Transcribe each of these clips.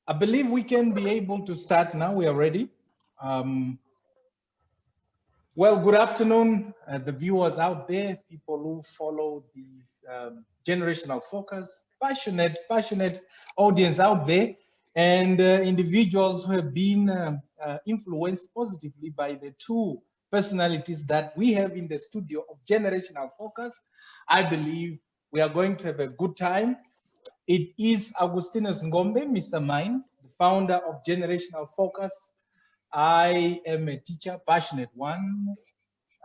I believe we can be able to start now. We are ready. Well, good afternoon, the viewers out there, people who follow the Generational Focus, passionate audience out there, and individuals who have been influenced positively by the two personalities that we have in the studio of Generational Focus. I believe we are going to have a good time. It is Agustinus Ngombe, Mr. Mind, the founder of Generational Focus. I am a teacher, passionate one.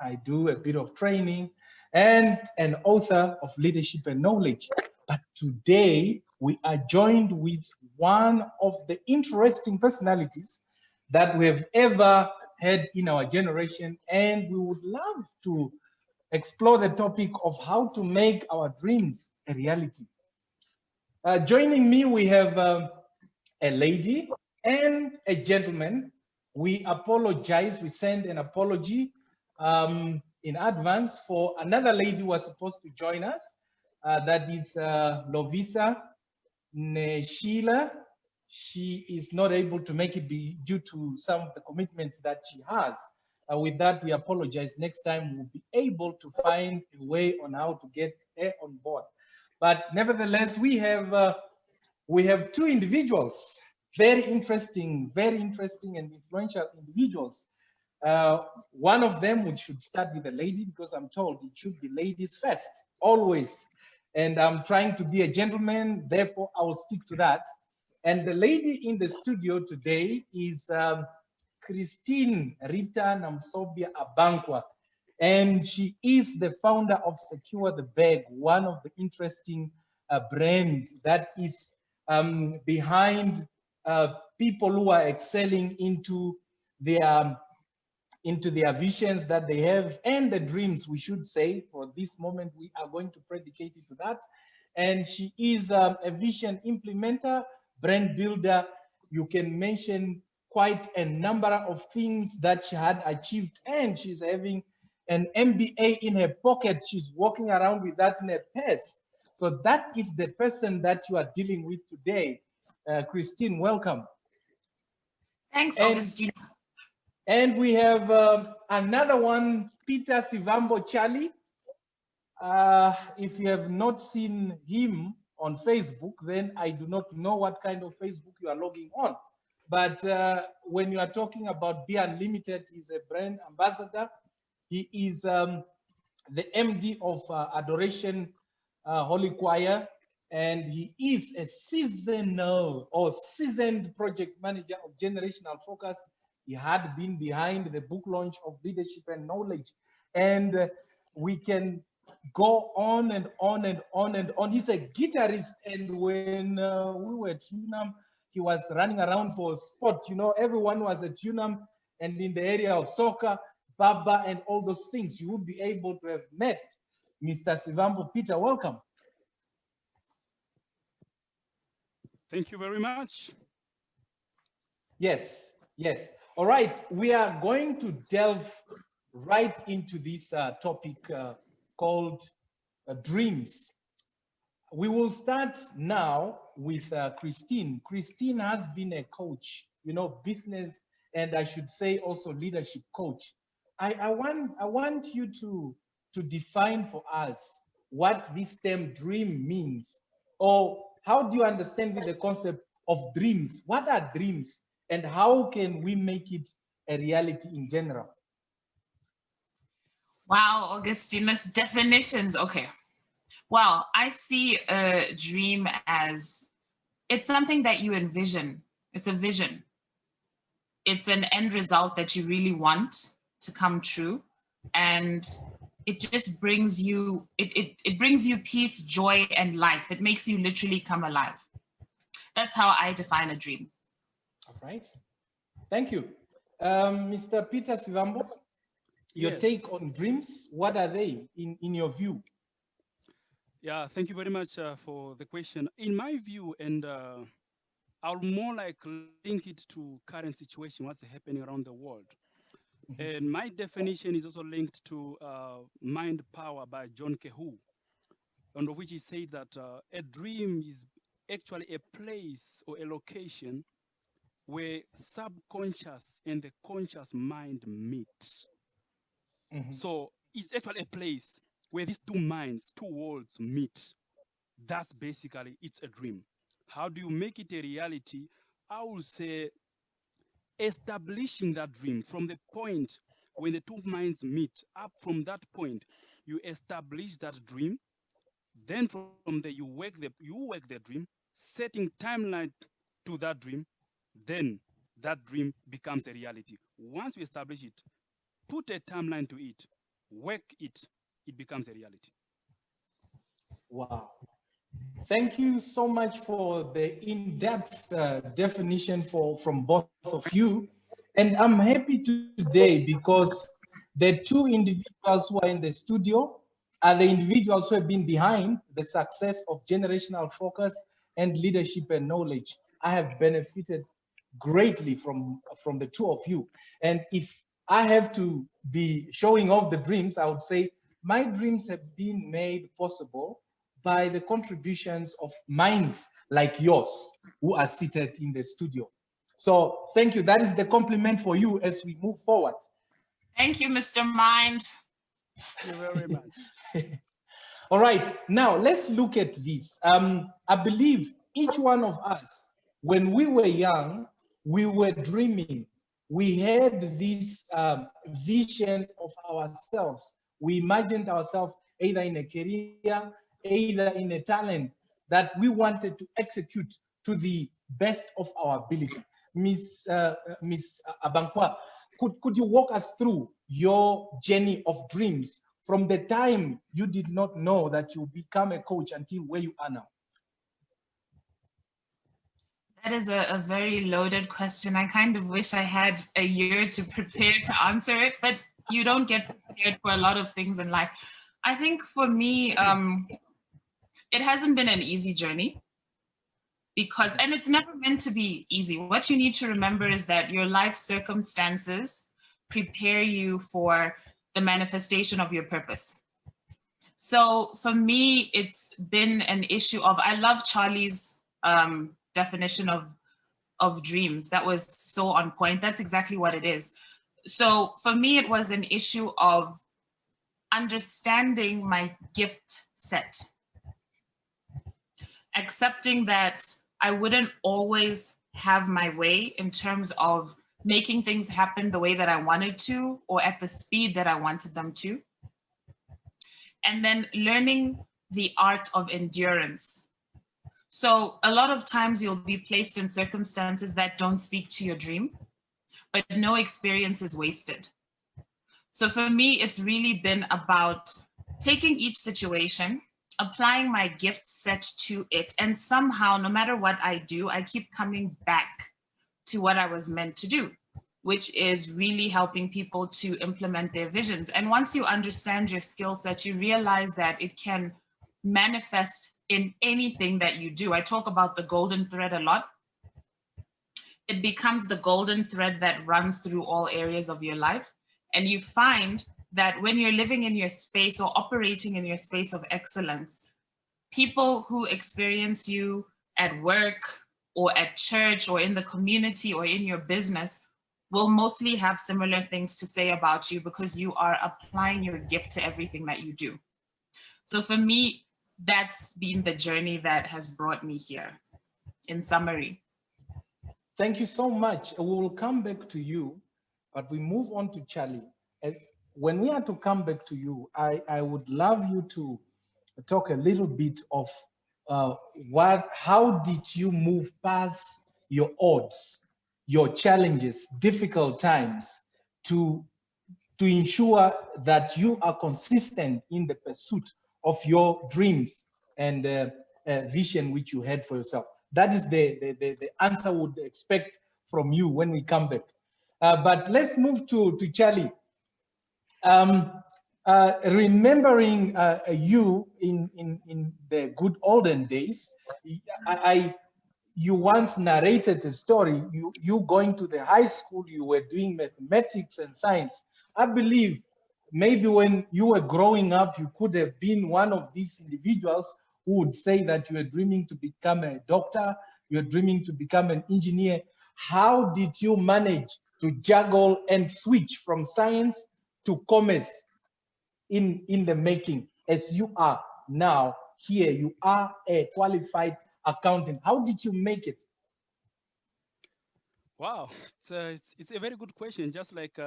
I do a bit of training and an author of leadership and knowledge. But today we are joined with one of the interesting personalities that we have ever had in our generation. And we would love to explore the topic of how to make our dreams a reality. Joining me, we have a lady and a gentleman. We apologize, we send an apology in advance for another lady who was supposed to join us. That is Lovisa Neshila. She is not able to make it due to some of the commitments that she has. With that, we apologize. Next time, we'll be able to find a way on how to get her on board. But nevertheless, we have two individuals, very interesting and influential individuals. One of them, we should start with a lady because I'm told it should be ladies first, always. And I'm trying to be a gentleman, therefore I will stick to that. And the lady in the studio today is Christine Rita Namsobia Abankwa. And she is the founder of Secure the Bag, one of the interesting brands that is behind people who are excelling into their visions that they have and the dreams, we should say. For this moment, we are going to predicate it to that. And she is a vision implementer, brand builder. You can mention quite a number of things that she had achieved, and she's having an MBA in her pocket. She's walking around with that in her purse. So that is the person that you are dealing with today. Christine, welcome. Thanks, Augustine. And we have another one, Peter Sivambo Charlie. If you have not seen him on Facebook, then I do not know what kind of Facebook you are logging on. But when you are talking about Be Unlimited, he's a brand ambassador. He is the MD of Adoration Holy Choir, and he is a seasoned project manager of Generational Focus. He had been behind the book launch of Leadership and Knowledge. And we can go on and on and on and on. He's a guitarist, and when we were at UNAM, he was running around for sport. You know, everyone was at UNAM and in the area of soccer, Baba, and all those things. You would be able to have met Mr. Sivambo. Peter, welcome. Thank you very much. Yes, yes. All right, we are going to delve right into this topic called dreams. We will start now with Christine. Christine has been a coach, you know, business, and I should say also leadership coach. I want you to define for us what this term dream means, or how do you understand the concept of dreams? What are dreams, and how can we make it a reality in general? Wow, Augustinus, definitions. Okay. Well, I see a dream as it's something that you envision. It's a vision. It's an end result that you really want to come true. And it just brings you, it brings you peace, joy, and life. It makes you literally come alive. That's how I define a dream. All right. Thank you. Mr. Peter Sivambo, your take on dreams, what are they in your view? Yeah, thank you very much for the question. In my view, and I'll more like link it to current situation, what's happening around the world. And my definition is also linked to Mind Power by John Kehu, under which he said that a dream is actually a place or a location where subconscious and the conscious mind meet. Mhm. So it's actually a place where these two minds, two worlds meet. That's basically, it's a dream. How do you make it a reality? I will say establishing that dream from the point when the two minds meet. Up from that point, you establish that dream. Then from there, you work the dream, setting timeline to that dream. Then that dream becomes a reality. Once you establish it, put a timeline to it, work it, it becomes a reality. Wow. Thank you so much for the in-depth definition from both of you. And I'm happy today because the two individuals who are in the studio are the individuals who have been behind the success of Generational Focus and Leadership and Knowledge. I have benefited greatly from the two of you. And if I have to be showing off the dreams, I would say my dreams have been made possible by the contributions of minds like yours who are seated in the studio. So thank you. That is the compliment for you as we move forward. Thank you, Mr. Mind. Thank you very much. All right, now let's look at this. I believe each one of us, when we were young, we were dreaming. We had this vision of ourselves. We imagined ourselves either in a career, either in a talent that we wanted to execute to the best of our ability. Miss Abankwa, could you walk us through your journey of dreams from the time you did not know that you become a coach until where you are now? That is a very loaded question. I kind of wish I had a year to prepare to answer it, but you don't get prepared for a lot of things in life. I think for me, it hasn't been an easy journey because, and it's never meant to be easy. What you need to remember is that your life circumstances prepare you for the manifestation of your purpose. So for me, it's been an issue of, I love Charlie's definition of dreams. That was so on point. That's exactly what it is. So for me, it was an issue of understanding my gift set, accepting that I wouldn't always have my way in terms of making things happen the way that I wanted to or at the speed that I wanted them to. And then learning the art of endurance. So a lot of times you'll be placed in circumstances that don't speak to your dream, but no experience is wasted. So for me, it's really been about taking each situation, applying my gift set to it, and somehow, no matter what I do, I keep coming back to what I was meant to do, which is really helping people to implement their visions. And once you understand your skill set, you realize that it can manifest in anything that you do. I talk about the golden thread a lot. It becomes the golden thread that runs through all areas of your life. And you find that when you're living in your space or operating in your space of excellence, people who experience you at work or at church or in the community or in your business will mostly have similar things to say about you because you are applying your gift to everything that you do. So for me, that's been the journey that has brought me here, in summary. Thank you so much. We will come back to you, but we move on to Charlie. When we are to come back to you, I would love you to talk a little bit of how did you move past your odds, your challenges, difficult times to ensure that you are consistent in the pursuit of your dreams and vision which you had for yourself. That is the answer we would expect from you when we come back. But let's move to Charlie. Remembering you in the good olden days, you once narrated a story, you going to the high school, you were doing mathematics and science. I believe maybe when you were growing up, you could have been one of these individuals who would say that you are dreaming to become a doctor, you're dreaming to become an engineer. How did you manage to juggle and switch from science to commerce in the making, as you are now here? You are a qualified accountant. How did you make it? Wow, it's a very good question. Just like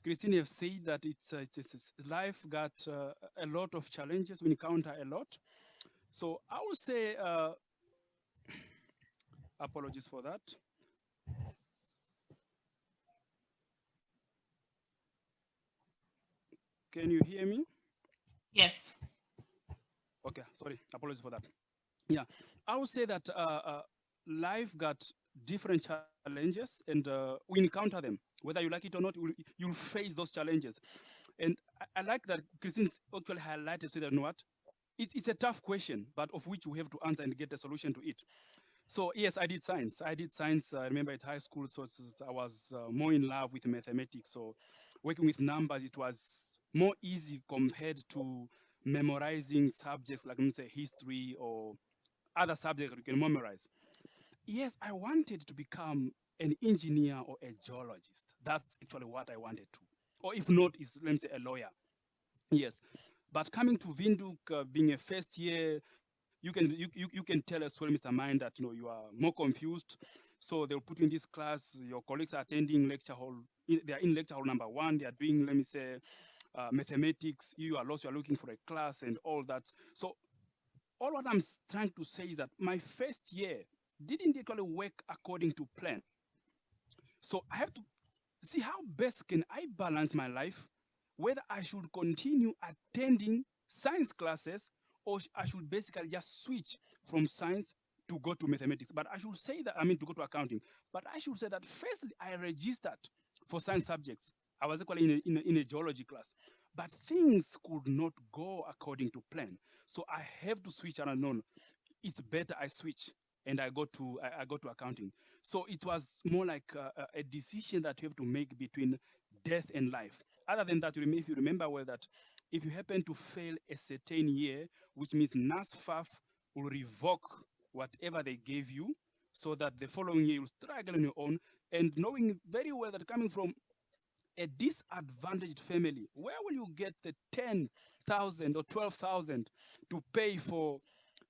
Christine have said that life got a lot of challenges. We encounter a lot. So I would say, apologies for that. Can you hear me? Yes. Okay, sorry, apologies for that. Yeah, I would say that life got different challenges, and we encounter them. Whether you like it or not, you'll face those challenges. And I like that Christine actually highlighted, so that, you know what, it's a tough question, but of which we have to answer and get a solution to it. So yes, I did science. I remember at high school, so I was more in love with mathematics. So working with numbers, it was more easy compared to memorizing subjects like, let me say, history or other subjects you can memorize. Yes, I wanted to become an engineer or a geologist. That's actually what I wanted to. Or if not, is, let me say, a lawyer. Yes. But coming to Windhoek, being a first year, you can tell as well, Mr. Mind, that you are more confused. So they'll put you in this class. Your colleagues are attending lecture hall. They are in lecture hall number 1. They are doing, let me say, mathematics. You are lost. You are looking for a class and all that. So all what I'm trying to say is that my first year didn't actually work according to plan. So I have to see how best can I balance my life, whether I should continue attending science classes or I should basically just switch from science to go to mathematics. But I should say that, to go to accounting. But I should say that firstly, I registered for science subjects. I was actually in a geology class. But things could not go according to plan. So I have to switch, and I know it's better I switch and I go to accounting. So it was more like a decision that you have to make between death and life. Other than that, if you remember well, that if you happen to fail a certain year, which means NASFAF will revoke whatever they gave you, so that the following year you'll struggle on your own, and knowing very well that coming from a disadvantaged family, where will you get the 10,000 or 12,000 to pay for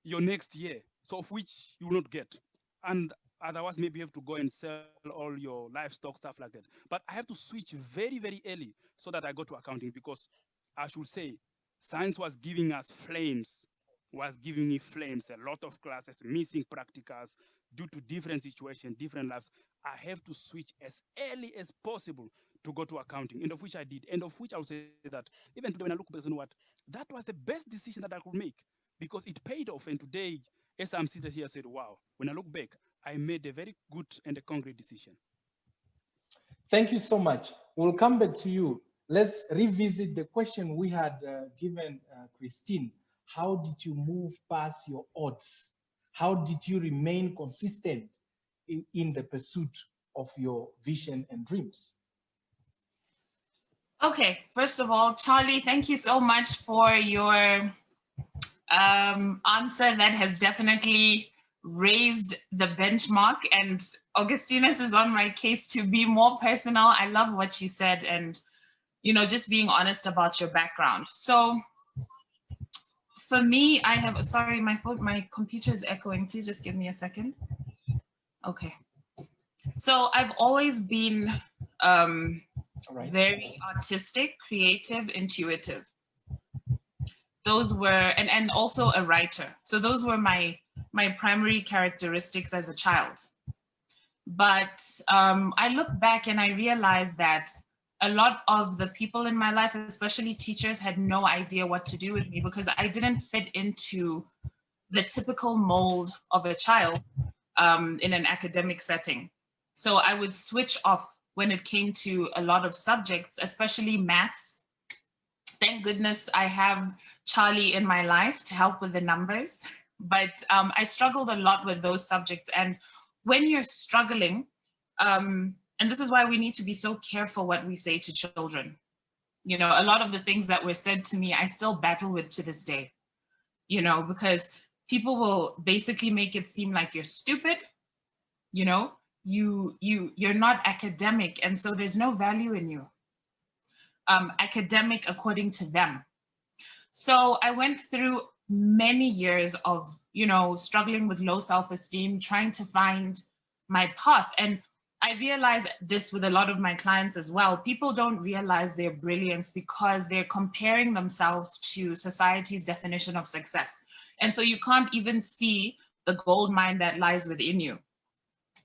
your next year? So of which you will not get. And otherwise, maybe you have to go and sell all your livestock, stuff like that. But I have to switch very, very early so that I go to accounting, because I should say science was giving us flames, was giving me flames, a lot of classes, missing practicals due to different situations, different lives. I have to switch as early as possible to go to accounting, and of which I did, and of which I would say that even today when I look back, you know what, that was the best decision that I could make, because it paid off. And today, as I'm sitting here, I said, wow, when I look back, I made a very good and a concrete decision. Thank you so much. We'll come back to you. Let's revisit the question we had given Christine. How did you move past your odds? How did you remain consistent in the pursuit of your vision and dreams? Okay, first of all, Charlie, thank you so much for your answer that has definitely raised the benchmark, and Augustinus is on my case to be more personal. I love what you said, and just being honest about your background. So for me, I have, sorry, my computer is echoing. Please just give me a second. Okay. So I've always been very artistic, creative, intuitive. Those were, and also a writer. So those were my primary characteristics as a child. But I look back and I realized that a lot of the people in my life, especially teachers, had no idea what to do with me, because I didn't fit into the typical mold of a child in an academic setting. So I would switch off when it came to a lot of subjects, especially maths. Thank goodness I have Charlie in my life to help with the numbers. But I struggled a lot with those subjects. And when you're struggling, and this is why we need to be so careful what we say to children. A lot of the things that were said to me, I still battle with to this day. you know, because people will basically make it seem like you're stupid, you know, you're not academic, and so there's no value in you. Academic according to them. So I went through many years of, you know, struggling with low self-esteem, trying to find my path. And I realize this with a lot of my clients as well. People don't realize their brilliance because they're comparing themselves to society's definition of success. And so you can't even see the gold mine that lies within you.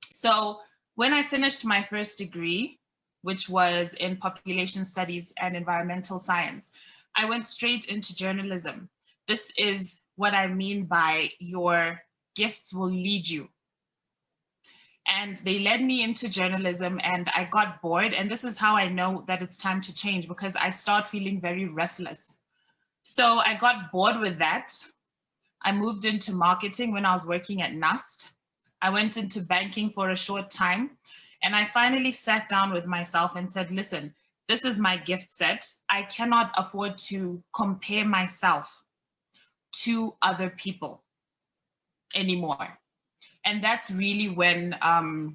So when I finished my first degree, which was in population studies and environmental science, I went straight into journalism. This is what I mean by your gifts will lead you. And they led me into journalism, and I got bored. And this is how I know that it's time to change, because I start feeling very restless. So I got bored with that. I moved into marketing when I was working at NUST. I went into banking for a short time, and I finally sat down with myself and said, listen, this is my gift set. I cannot afford to compare myself to other people anymore. And that's really when I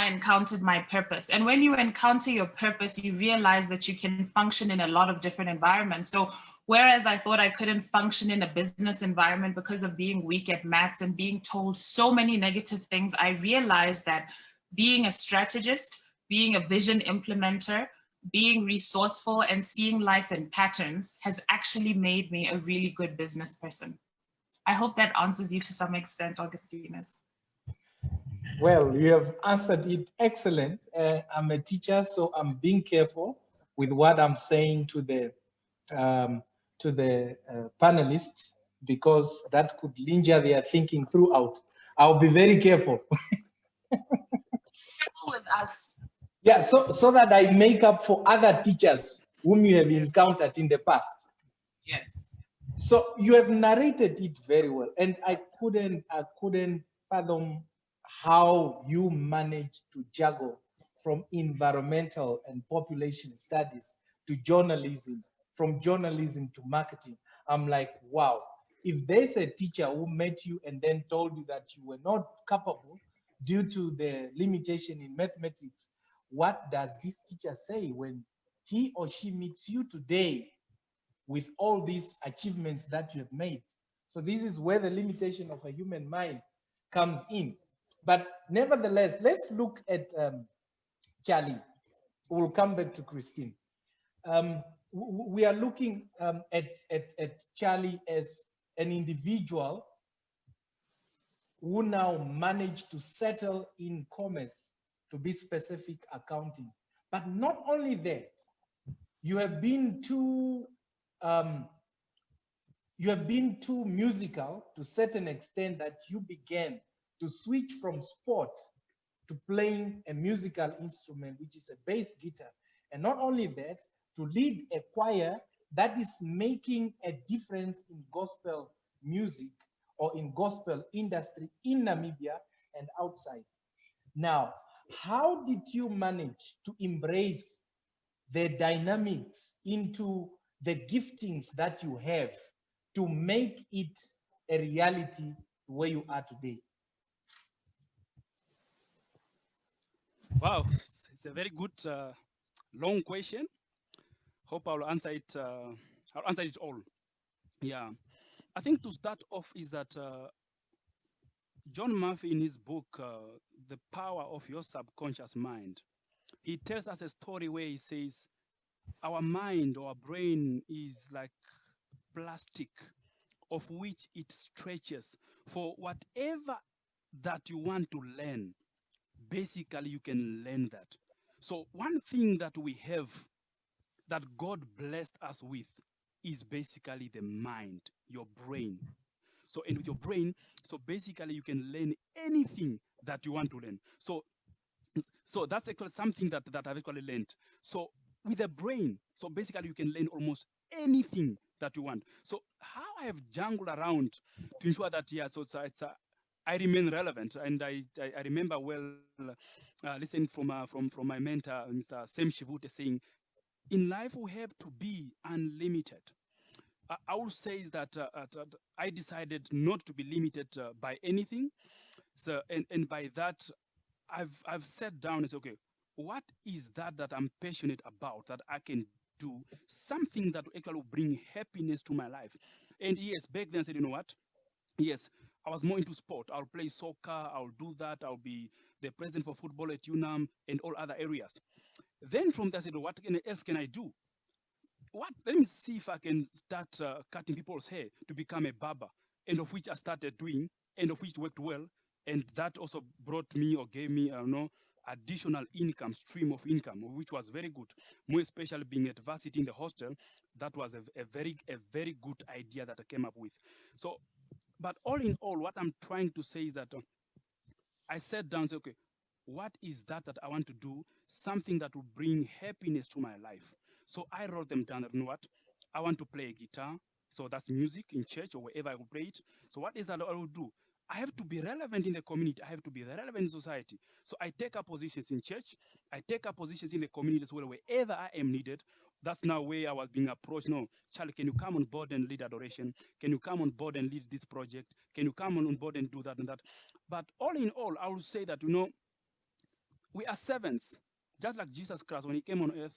encountered my purpose. And when you encounter your purpose, you realize that you can function in a lot of different environments. So whereas I thought I couldn't function in a business environment because of being weak at maths and being told so many negative things, I realized that being a strategist, being a vision implementer, being resourceful, and seeing life in patterns has actually made me a really good business person. I hope that answers you to some extent, Augustinus. Well, you have answered it excellent. I'm a teacher, so I'm being careful with what I'm saying to the panelists, because that could linger their thinking throughout. I'll be very careful. Careful with us. Yeah, so that I make up for other teachers whom you have encountered in the past. Yes. So you have narrated it very well, and I couldn't fathom how you managed to juggle from environmental and population studies to journalism, from journalism to marketing. I'm like, wow, if there's a teacher who met you and then told you that you were not capable due to the limitation in mathematics, what does this teacher say when he or she meets you today with all these achievements that you have made? So this is where the limitation of a human mind comes in. But nevertheless, let's look at Charlie. We'll come back to Christine. We are looking at Charlie as an individual who now managed to settle in commerce, to be specific, accounting. But not only that, you have been too musical to a certain extent that you began to switch from sport to playing a musical instrument, which is a bass guitar. And not only that, to lead a choir that is making a difference in gospel music or in gospel industry in Namibia and outside. Now, how did you manage to embrace the dynamics into the giftings that you have to make it a reality where you are today? Wow, it's a very good long question. Hope I'll answer it. I'll answer it all. Yeah, I think to start off is that John Murphy, in his book, The Power of Your Subconscious Mind, he tells us a story where he says our mind or our brain is like plastic of which it stretches for whatever that you want to learn. Basically, you can learn that. So one thing that we have that God blessed us with is basically the mind, your brain. So, and with your brain, so basically you can learn anything that you want to learn. So that's actually something that I've actually learned. So with a brain, so basically you can learn almost anything that you want. So how I have jungled around to ensure that, yeah, so I remain relevant. And I remember well listening from my mentor, Mr. Sem Shivute, saying, in life we have to be unlimited. I will say is that I decided not to be limited by anything. So, and by that, I've sat down and said, okay, what is that I'm passionate about that I can do something that will actually bring happiness to my life? And yes, back then I said, you know what? Yes, I was more into sport. I'll play soccer. I'll do that. I'll be the president for football at UNAM and all other areas. Then from there, I said, what else can I do? Let me see if I can start cutting people's hair to become a barber, and of which I started doing, and of which worked well, and that also brought me or gave me, additional income, stream of income, which was very good. More especially being at varsity in the hostel, that was a very good idea that I came up with. So, but all in all, what I'm trying to say is that I sat down and said, okay, what is that I want to do? Something that will bring happiness to my life. So I wrote them down. You know what? I want to play a guitar. So that's music in church or wherever I will play it. So what is that I will do? I have to be relevant in the community. I have to be relevant in society. So I take up positions in church. I take up positions in the community as well, wherever I am needed. That's now where I was being approached. No, Charlie, can you come on board and lead adoration? Can you come on board and lead this project? Can you come on board and do that and that? But all in all, I will say that, we are servants. Just like Jesus Christ, when he came on earth,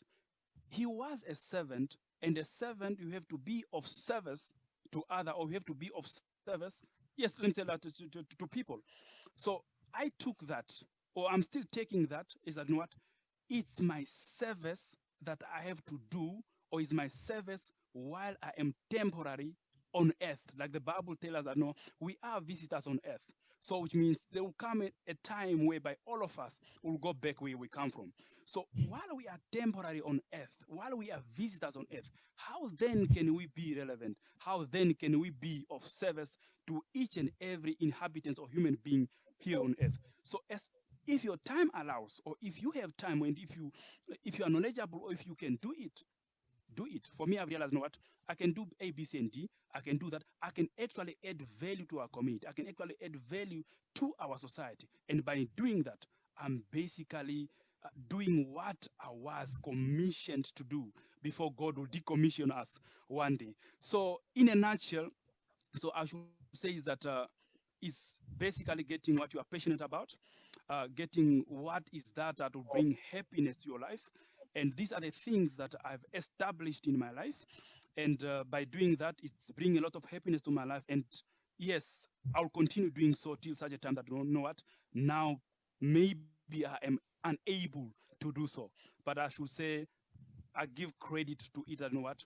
he was a servant, and a servant, you have to be of service to other, or you have to be of service, yes, let me say that to people. So I took that, or I'm still taking that, is that, you know what? It's my service that I have to do, or is my service while I am temporary on earth. Like the Bible tells us that, no, we are visitors on earth. So which means there will come a time whereby all of us will go back where we come from. So while we are temporary on earth, while we are visitors on earth, how then can we be relevant? How then can we be of service to each and every inhabitant or human being here on earth? So as if your time allows, or if you have time, and if you are knowledgeable, or if you can do it, do it. For me, I've realized, you know what? I can do A, B, C, and D. I can do that. I can actually add value to our community. I can actually add value to our society. And by doing that, I'm basically doing what I was commissioned to do before God will decommission us one day. So, in a nutshell, so I should say is that is basically getting what you are passionate about, getting what is that will bring happiness to your life. And these are the things that I've established in my life. And by doing that, it's bringing a lot of happiness to my life. And yes, I'll continue doing so till such a time that I don't know what. Now, maybe I am unable to do so. But I should say, I give credit to it. I know what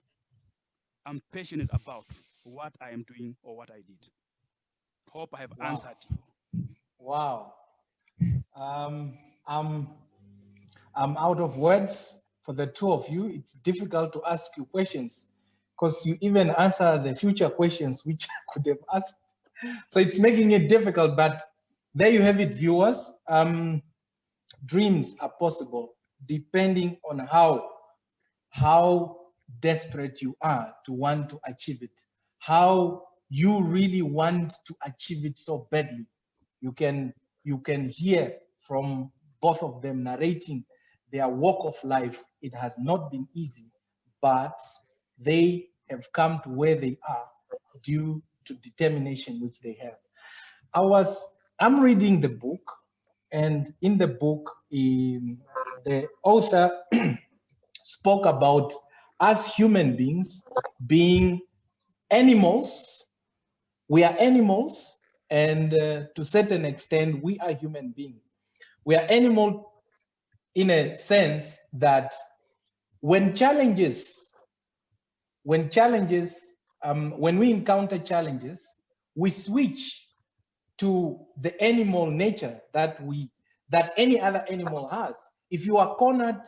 I'm passionate about what I am doing or what I did. Hope I have answered you. Wow. I'm out of words for the two of you. It's difficult to ask you questions because you even answer the future questions which I could have asked. So it's making it difficult, but there you have it, viewers. Dreams are possible depending on how desperate you are to want to achieve it, how you really want to achieve it so badly. You can hear from both of them narrating their walk of life. It has not been easy, but they have come to where they are due to determination which they have. I'm reading the book, and in the book, the author spoke about us human beings being animals. We are animals, and to a certain extent, we are human beings. We are animal in a sense that when we encounter challenges, we switch to the animal nature that any other animal has. If you are cornered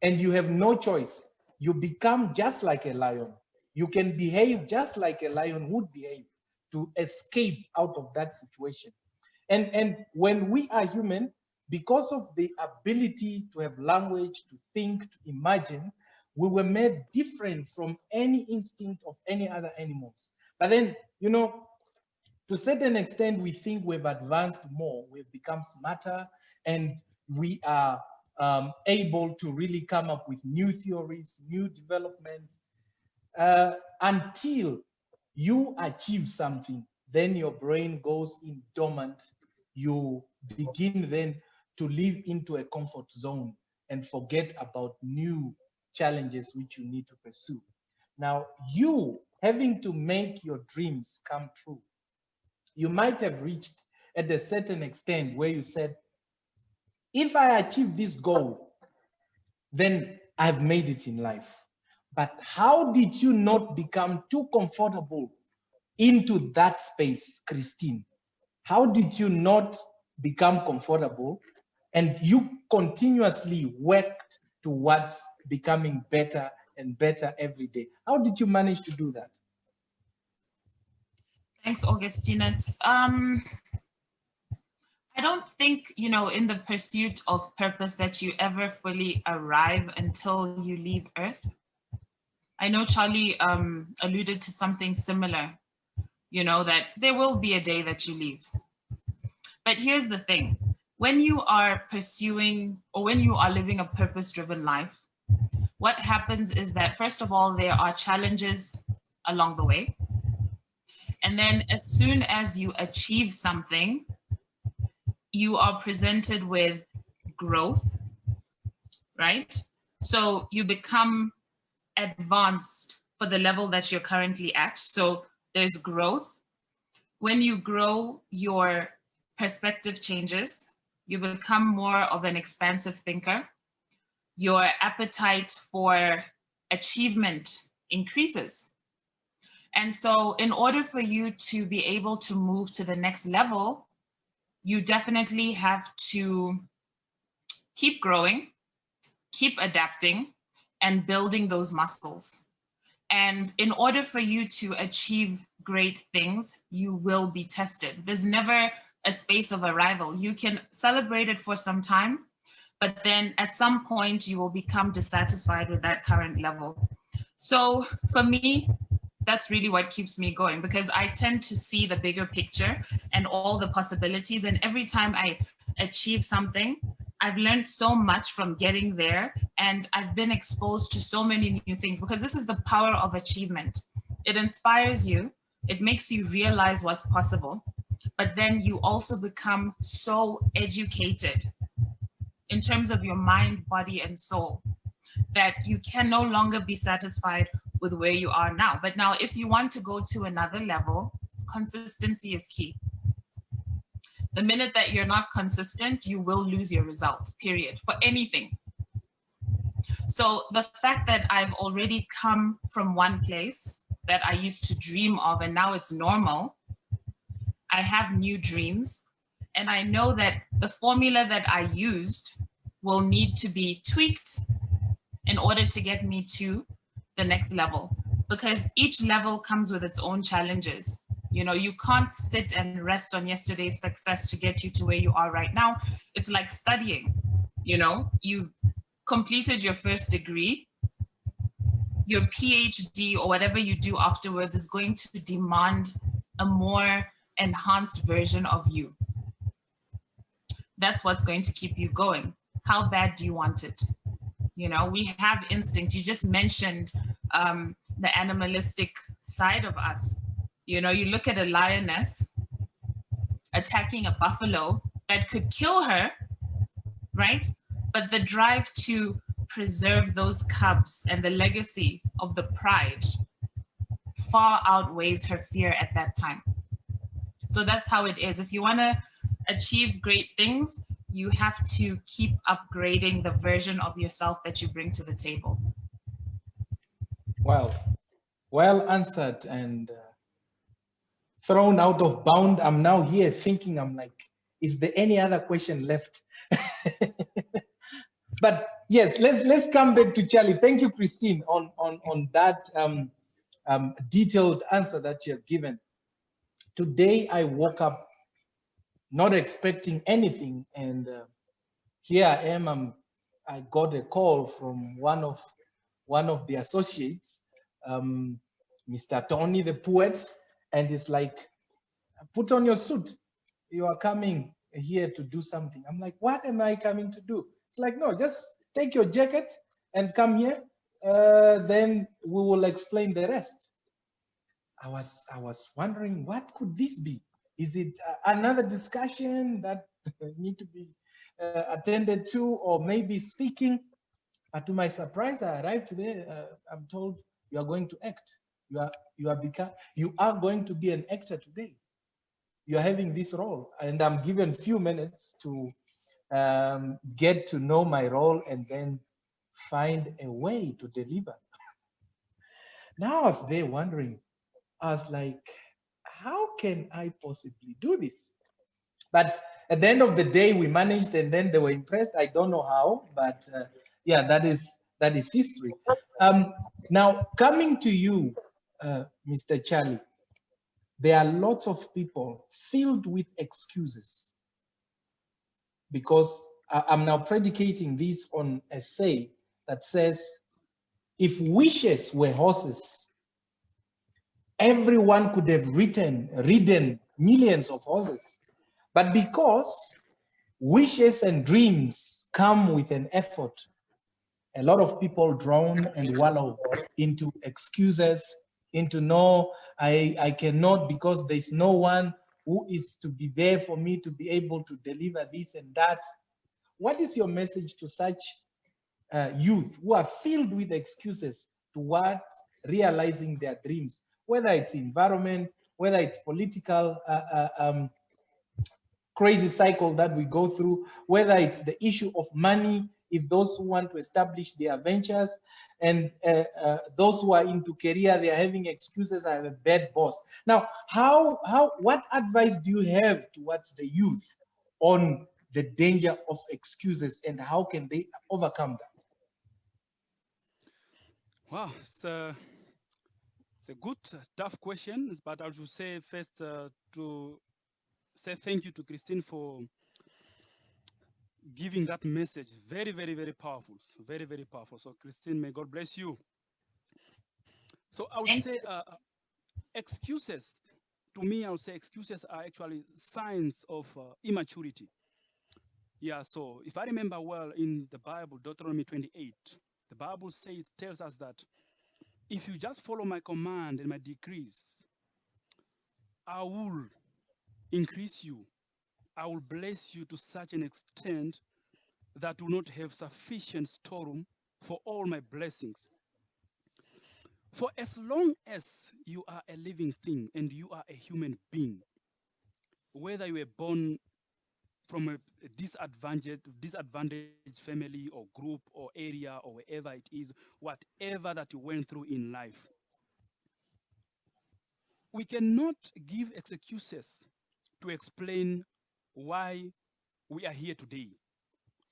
and you have no choice, you become just like a lion. You can behave just like a lion would behave to escape out of that situation. And when we are human, because of the ability to have language, to think, to imagine, we were made different from any instinct of any other animals. But then, to a certain extent, we think we've advanced more, we've become smarter, and we are able to really come up with new theories, new developments. until you achieve something, then your brain goes in dormant. You begin then to live into a comfort zone and forget about new challenges which you need to pursue. Now, you having to make your dreams come true, you might have reached at a certain extent where you said, if I achieve this goal, then I've made it in life. But how did you not become too comfortable into that space, Christine? How did you not become comfortable and you continuously worked towards becoming better and better every day? How did you manage to do that? Thanks, Augustinus. I don't think, in the pursuit of purpose that you ever fully arrive until you leave Earth. I know Charlie alluded to something similar, that there will be a day that you leave. But here's the thing. When you are pursuing or when you are living a purpose-driven life, what happens is that, first of all, there are challenges along the way. And then as soon as you achieve something, you are presented with growth, right? So you become advanced for the level that you're currently at. So there's growth. When you grow, your perspective changes. You become more of an expansive thinker. Your appetite for achievement increases. And so in order for you to be able to move to the next level, you definitely have to keep growing, keep adapting, and building those muscles. And in order for you to achieve great things, you will be tested. There's never a space of arrival. You can celebrate it for some time, but then at some point you will become dissatisfied with that current level. So for me, that's really what keeps me going, because I tend to see the bigger picture and all the possibilities. And every time I achieve something, I've learned so much from getting there, and I've been exposed to so many new things, because this is the power of achievement. It inspires you, it makes you realize what's possible, but then you also become so educated in terms of your mind, body, and soul that you can no longer be satisfied with where you are now. But now, if you want to go to another level, consistency is key. The minute that you're not consistent, you will lose your results, period, for anything. So the fact that I've already come from one place that I used to dream of, and now it's normal, I have new dreams, and I know that the formula that I used will need to be tweaked in order to get me to the next level, because each level comes with its own challenges. You can't sit and rest on yesterday's success to get you to where you are right now. It's like studying. You completed your first degree, your PhD or whatever you do afterwards is going to demand a more enhanced version of you. That's what's going to keep you going. How bad do you want it? We have instinct. You just mentioned the animalistic side of us. You look at a lioness attacking a buffalo that could kill her, right? But the drive to preserve those cubs and the legacy of the pride far outweighs her fear at that time. So that's how it is. If you want to achieve great things, you have to keep upgrading the version of yourself that you bring to the table. Wow, well answered and thrown out of bound. I'm now here thinking, I'm like, is there any other question left? But yes, let's come back to Charlie. Thank you, Christine, on that detailed answer that you have given. Today, I woke up not expecting anything, and here I am. I got a call from one of the associates, Mr. Tony, the poet, and it's like, put on your suit. You are coming here to do something. I'm like, what am I coming to do? It's like, no, just take your jacket and come here. then we will explain the rest. I was wondering, what could this be? Is it another discussion that need to be attended to, or maybe speaking? But to my surprise, I arrived there. I'm told you are going to act. You are going to be an actor today. You are having this role, and I'm given few minutes to get to know my role and then find a way to deliver. Now I was there wondering, I was like, how can I possibly do this? But at the end of the day, we managed, and then they were impressed. I don't know how, but yeah, that is history. Now, coming to you, Mr. Charlie, there are lots of people filled with excuses, because I'm now predicating this on a say that says, if wishes were horses, everyone could have ridden millions of horses. But because wishes and dreams come with an effort, a lot of people drown and wallow into excuses, into no, I cannot, because there's no one who is to be there for me to be able to deliver this and that. What is your message to such youth who are filled with excuses towards realizing their dreams, whether it's environment, whether it's political crazy cycle that we go through, whether it's the issue of money, if those who want to establish their ventures, and those who are into career, they are having excuses, I have a bad boss. Now, what advice do you have towards the youth on the danger of excuses, and how can they overcome that? Wow, it's a good, tough question, but I should say first to say thank you to Christine for giving that message. Very, very, very powerful. Very, very powerful. So, Christine, may God bless you. So, I would say excuses, to me, I would say excuses are actually signs of immaturity. Yeah, so if I remember well in the Bible, Deuteronomy 28, the Bible tells us that if you just follow my command and my decrees, I will increase you. I will bless you to such an extent that will not have sufficient storeroom for all my blessings. For as long as you are a living thing and you are a human being, whether you were born from a disadvantaged family or group or area or wherever it is, whatever that you went through in life, we cannot give excuses to explain why we are here today,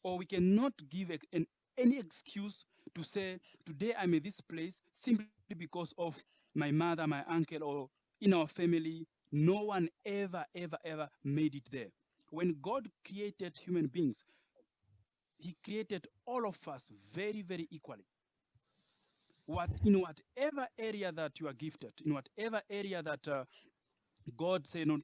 or we cannot give any excuse to say today I'm in this place simply because of my mother, my uncle, or in our family. No one ever made it there. When God created human beings, he created all of us very, very equally. In whatever area that you are gifted, in whatever area that God said, no,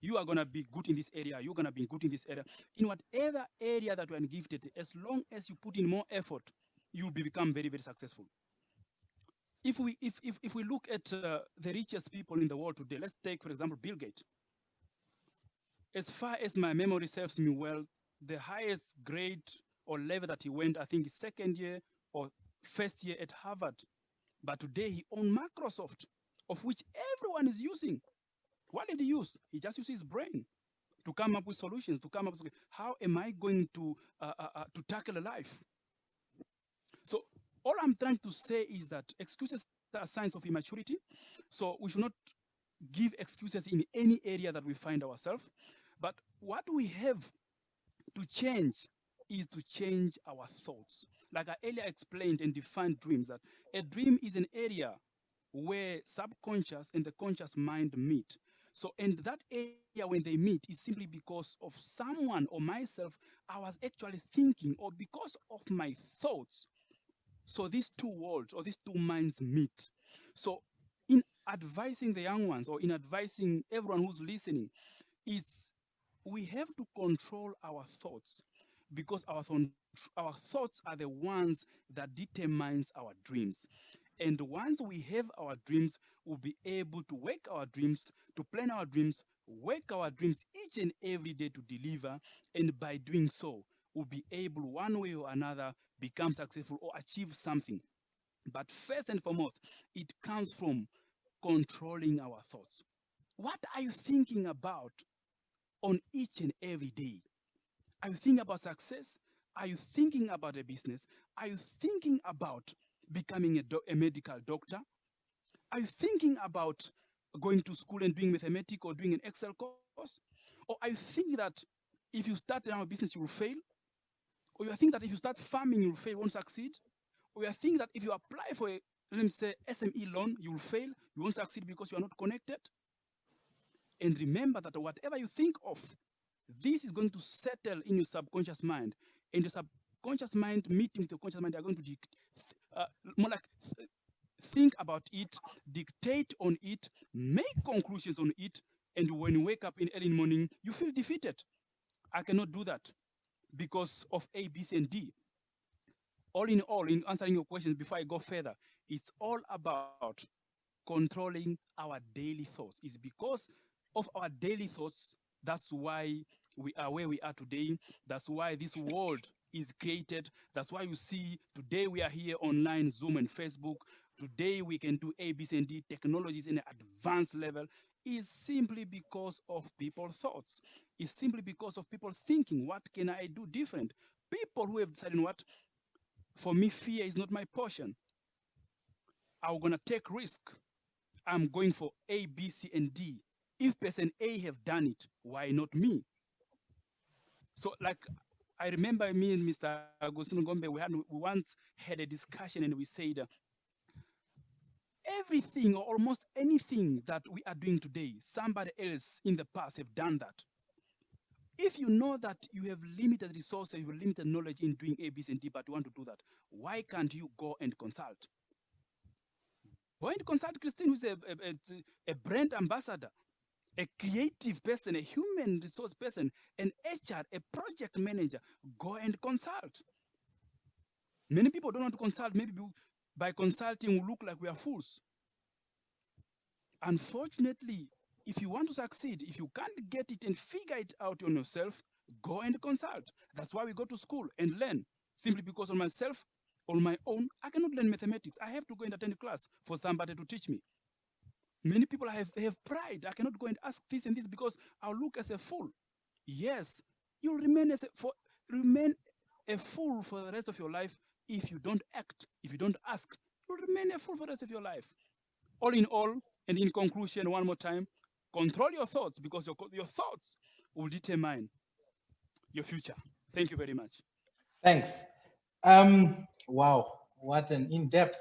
you are going to be good in this area, you're going to be good in this area. In whatever area that you are gifted, as long as you put in more effort, you'll become very, very successful. If we look at the richest people in the world today, let's take, for example, Bill Gates. As far as my memory serves me well, the highest grade or level that he went, I think, is second year or first year at Harvard. But today he owns Microsoft, of which everyone is using. What did he use? He just used his brain to come up with solutions, to come up with how am I going to tackle a life. So all I'm trying to say is that excuses are signs of immaturity. So we should not give excuses in any area that we find ourselves. But what we have to change is to change our thoughts. Like I earlier explained and defined dreams, that a dream is an area where subconscious and the conscious mind meet. So, and that area when they meet is simply because of someone or myself, I was actually thinking, or because of my thoughts. So these two worlds or these two minds meet. So in advising the young ones, or in advising everyone who's listening, is we have to control our thoughts, because our thoughts are the ones that determines our dreams. And once we have our dreams, we'll be able to work our dreams, to plan our dreams, work our dreams each and every day to deliver. And by doing so, we'll be able, one way or another, become successful or achieve something. But first and foremost, it comes from controlling our thoughts. What are you thinking about on each and every day? Are you thinking about success? Are you thinking about a business? Are you thinking about becoming a medical doctor? Are you thinking about going to school and doing mathematics or doing an Excel course? Or are you thinking that if you start a business, you will fail? Or you are thinking that if you start farming, you will fail, won't succeed? Or you are thinking that if you apply for a, let me say, SME loan, you will fail, you won't succeed because you are not connected? And remember that whatever you think of, this is going to settle in your subconscious mind. And your subconscious mind meeting with your conscious mind, they are going to more like think about it, dictate on it, make conclusions on it, and when you wake up in early morning, you feel defeated. I cannot do that because of A, B, C, and D. All, in answering your questions before I go further, it's all about controlling our daily thoughts. It's because of our daily thoughts, that's why we are where we are today. That's why this world is created. That's why you see today we are here online, Zoom and Facebook. Today we can do A, B, C, and D. Technologies in an advanced level is simply because of people's thoughts. It's simply because of people thinking, what can I do different? People who have decided, what, for me, fear is not my portion. I'm gonna take risk. I'm going for A, B, C, and D. If person A have done it, why not me? So, like, I remember me and Mr. Agostino Gombe, we once had a discussion and we said, everything or almost anything that we are doing today, somebody else in the past have done that. If you know that you have limited resources, you have limited knowledge in doing A, B, C, and D, but you want to do that, why can't you go and consult? Go and consult Christine, who's a brand ambassador, a creative person, a human resource person, an HR, a project manager. Go and consult. Many people don't want to consult. Maybe by consulting, we look like we are fools. Unfortunately, if you want to succeed, if you can't get it and figure it out on yourself, go and consult. That's why we go to school and learn. Simply because on myself, on my own, I cannot learn mathematics. I have to go and attend a class for somebody to teach me. Many people have pride. I cannot go and ask this and this because I'll look as a fool. Yes, you'll remain a fool for the rest of your life if you don't act, if you don't ask. You'll remain a fool for the rest of your life. All in all, and in conclusion, one more time, control your thoughts because your thoughts will determine your future. Thank you very much. Thanks. Wow, what an in-depth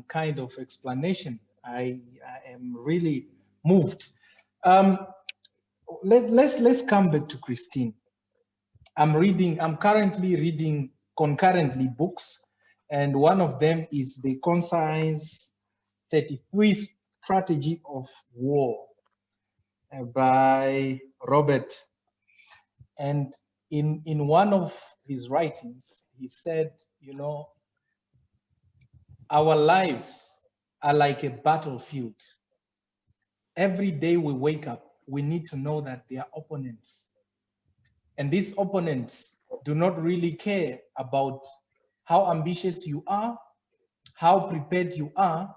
kind of explanation. I am really moved. Let's come back to Christine. I'm currently reading concurrently books, and one of them is the Concise 33 Strategy of War by Robert. And in one of his writings, he said, you know, our lives are like a battlefield. Every day we wake up, we need to know that they are opponents. And these opponents do not really care about how ambitious you are, how prepared you are.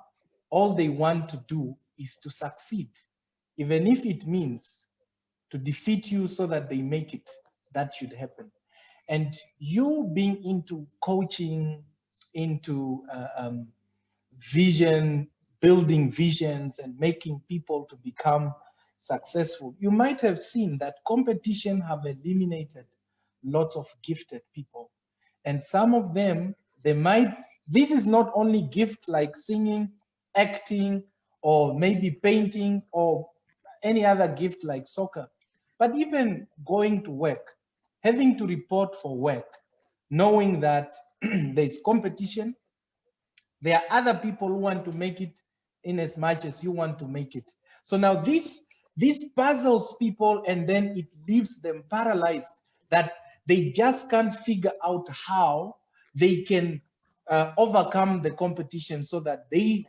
All they want to do is to succeed, even if it means to defeat you so that they make it. That should happen. And you being into coaching, into vision, building visions and making people to become successful, you might have seen that competition have eliminated lots of gifted people. And some of them, this is not only gift like singing, acting, or maybe painting, or any other gift like soccer, but even going to work, having to report for work, knowing that there's competition, there are other people who want to make it in as much as you want to make it. So now this puzzles people, and then it leaves them paralyzed, that They just can't figure out how they can overcome the competition so that they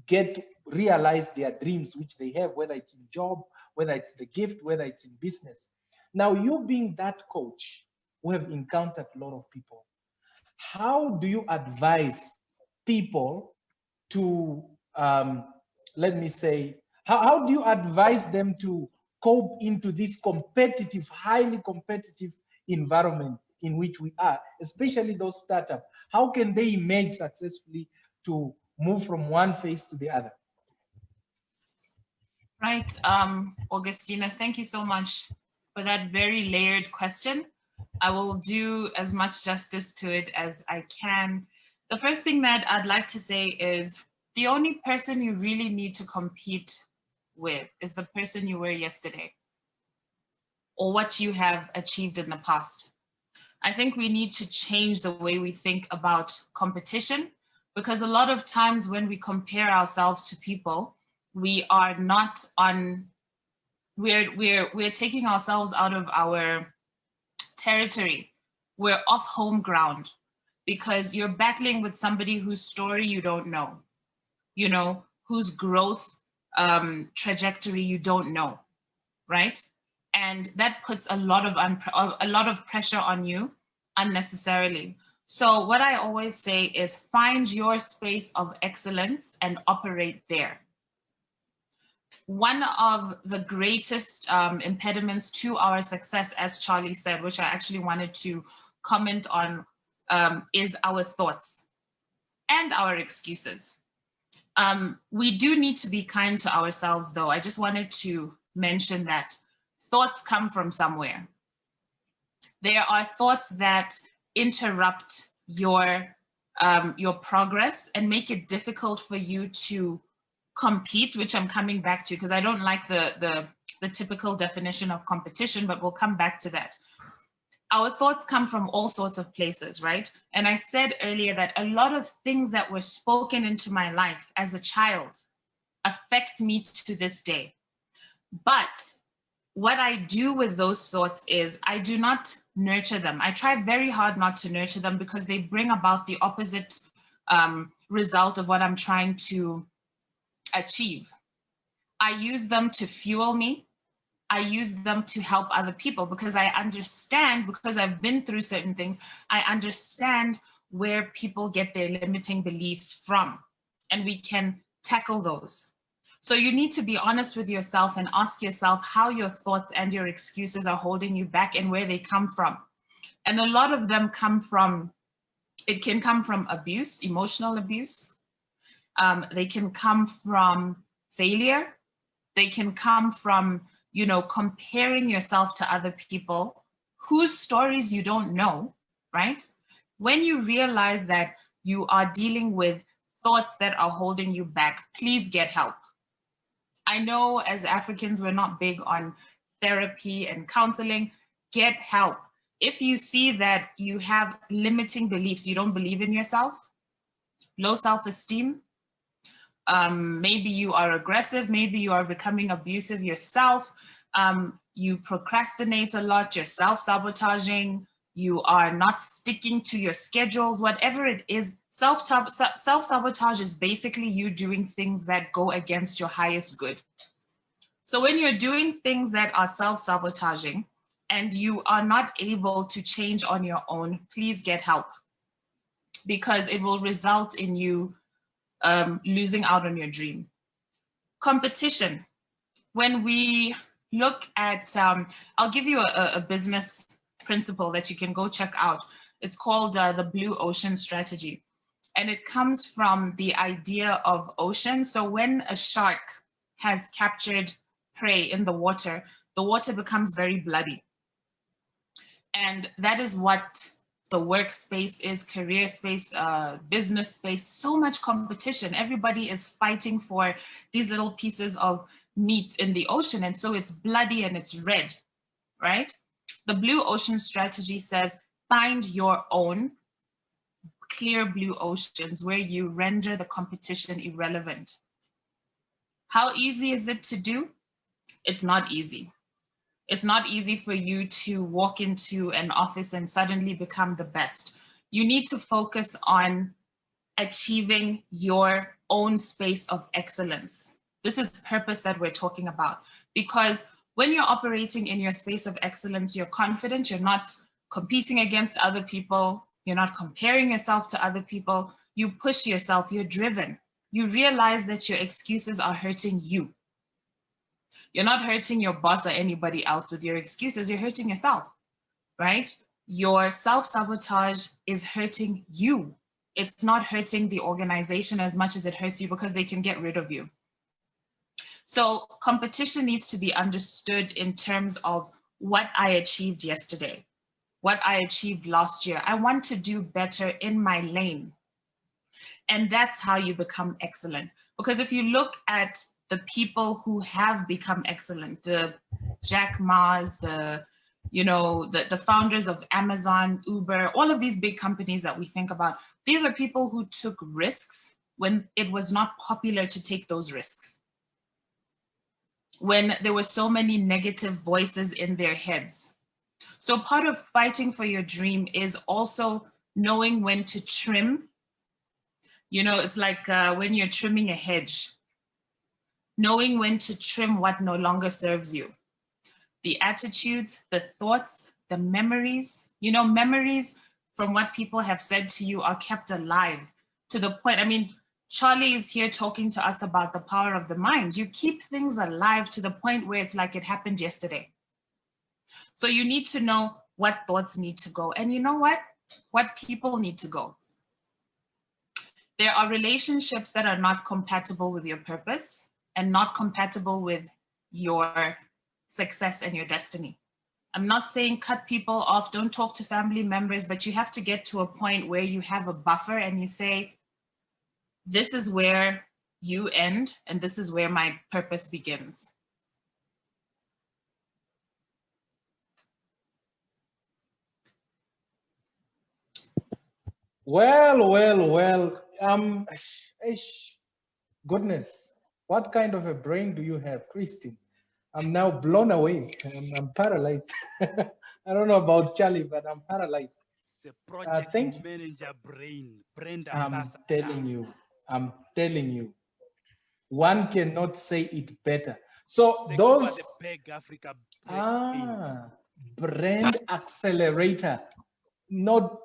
get to realize their dreams, which they have, whether it's in job, whether it's the gift, whether it's in business. Now, you being that coach who have encountered a lot of people, how do you advise people to, let me say, how do you advise them to cope into this competitive, highly competitive environment in which we are, especially those startups? How can they emerge successfully to move from one phase to the other? Right, Augustinus, thank you so much for that very layered question. I will do as much justice to it as I can. The first thing that I'd like to say is the only person you really need to compete with is the person you were yesterday or what you have achieved in the past. I think we need to change the way we think about competition, because a lot of times when we compare ourselves to people, we are not on, we're taking ourselves out of our territory. We're off home ground because you're battling with somebody whose story you don't know, you know, whose growth trajectory you don't know, right? And that puts a lot of pressure on you unnecessarily. So what I always say is find your space of excellence and operate there. One of the greatest impediments to our success, as Charlie said, which I actually wanted to comment on, is our thoughts and our excuses. We do need to be kind to ourselves, though. I just wanted to mention that thoughts come from somewhere. There are thoughts that interrupt your progress and make it difficult for you to compete, which I'm coming back to because I don't like the typical definition of competition, but we'll come back to that. Our thoughts come from all sorts of places, right? And I said earlier that a lot of things that were spoken into my life as a child affect me to this day. But what I do with those thoughts is I do not nurture them. I try very hard not to nurture them because they bring about the opposite result of what I'm trying to achieve. I use them to fuel me. I use them to help other people because I understand, because I've been through certain things, I understand where people get their limiting beliefs from, and we can tackle those. So you need to be honest with yourself and ask yourself how your thoughts and your excuses are holding you back and where they come from. And a lot of them come from, it can come from abuse, emotional abuse. They can come from failure. They can come from, you know, comparing yourself to other people whose stories you don't know, right? When you realize that you are dealing with thoughts that are holding you back, please get help. I know as Africans, we're not big on therapy and counseling. Get help. If you see that you have limiting beliefs, you don't believe in yourself, low self-esteem, maybe you are aggressive, maybe you are becoming abusive yourself, you procrastinate a lot, you're self-sabotaging, you are not sticking to your schedules, whatever it is, self-sabotage is basically you doing things that go against your highest good. So when you're doing things that are self-sabotaging and you are not able to change on your own, please get help, because it will result in you losing out on your dream. Competition. When we look at, I'll give you a business principle that you can go check out. It's called the Blue Ocean Strategy. And it comes from the idea of ocean. So when a shark has captured prey in the water becomes very bloody. And that is what the workspace is, career space, business space, so much competition. Everybody is fighting for these little pieces of meat in the ocean. And so it's bloody and it's red, right? The Blue Ocean Strategy says, find your own clear blue oceans where you render the competition irrelevant. How easy is it to do? It's not easy. It's not easy for you to walk into an office and suddenly become the best. You need to focus on achieving your own space of excellence. This is purpose that we're talking about, because when you're operating in your space of excellence, you're confident, you're not competing against other people, you're not comparing yourself to other people, you push yourself, you're driven. You realize that your excuses are hurting you. You're not hurting your boss or anybody else with your excuses, you're hurting yourself, right? Your self-sabotage is hurting you. It's not hurting the organization as much as it hurts you, because they can get rid of you. So competition needs to be understood in terms of what I achieved yesterday, what I achieved last year. I want to do better in my lane. And that's how you become excellent. Because if you look at the people who have become excellent, the Jack Ma's, the founders of Amazon, Uber, all of these big companies that we think about, these are people who took risks when it was not popular to take those risks. When there were so many negative voices in their heads. So part of fighting for your dream is also knowing when to trim. You know, it's like when you're trimming a hedge, knowing when to trim what no longer serves you. The attitudes, the thoughts, the memories, memories from what people have said to you are kept alive to the point, I mean, Charlie is here talking to us about the power of the mind. You keep things alive to the point where it's like it happened yesterday. So you need to know what thoughts need to go. And you know what people need to go. There are relationships that are not compatible with your purpose and not compatible with your success and your destiny. I'm not saying cut people off, don't talk to family members, but you have to get to a point where you have a buffer and you say, this is where you end and this is where my purpose begins. Well. Goodness, what kind of a brain do you have, Christine? I'm now blown away. I'm paralyzed. I don't know about Charlie, but I'm paralyzed. The project manager brain. Brenda, I'm telling you, one cannot say it better. So those the Beg Africa brain. Brand accelerator, not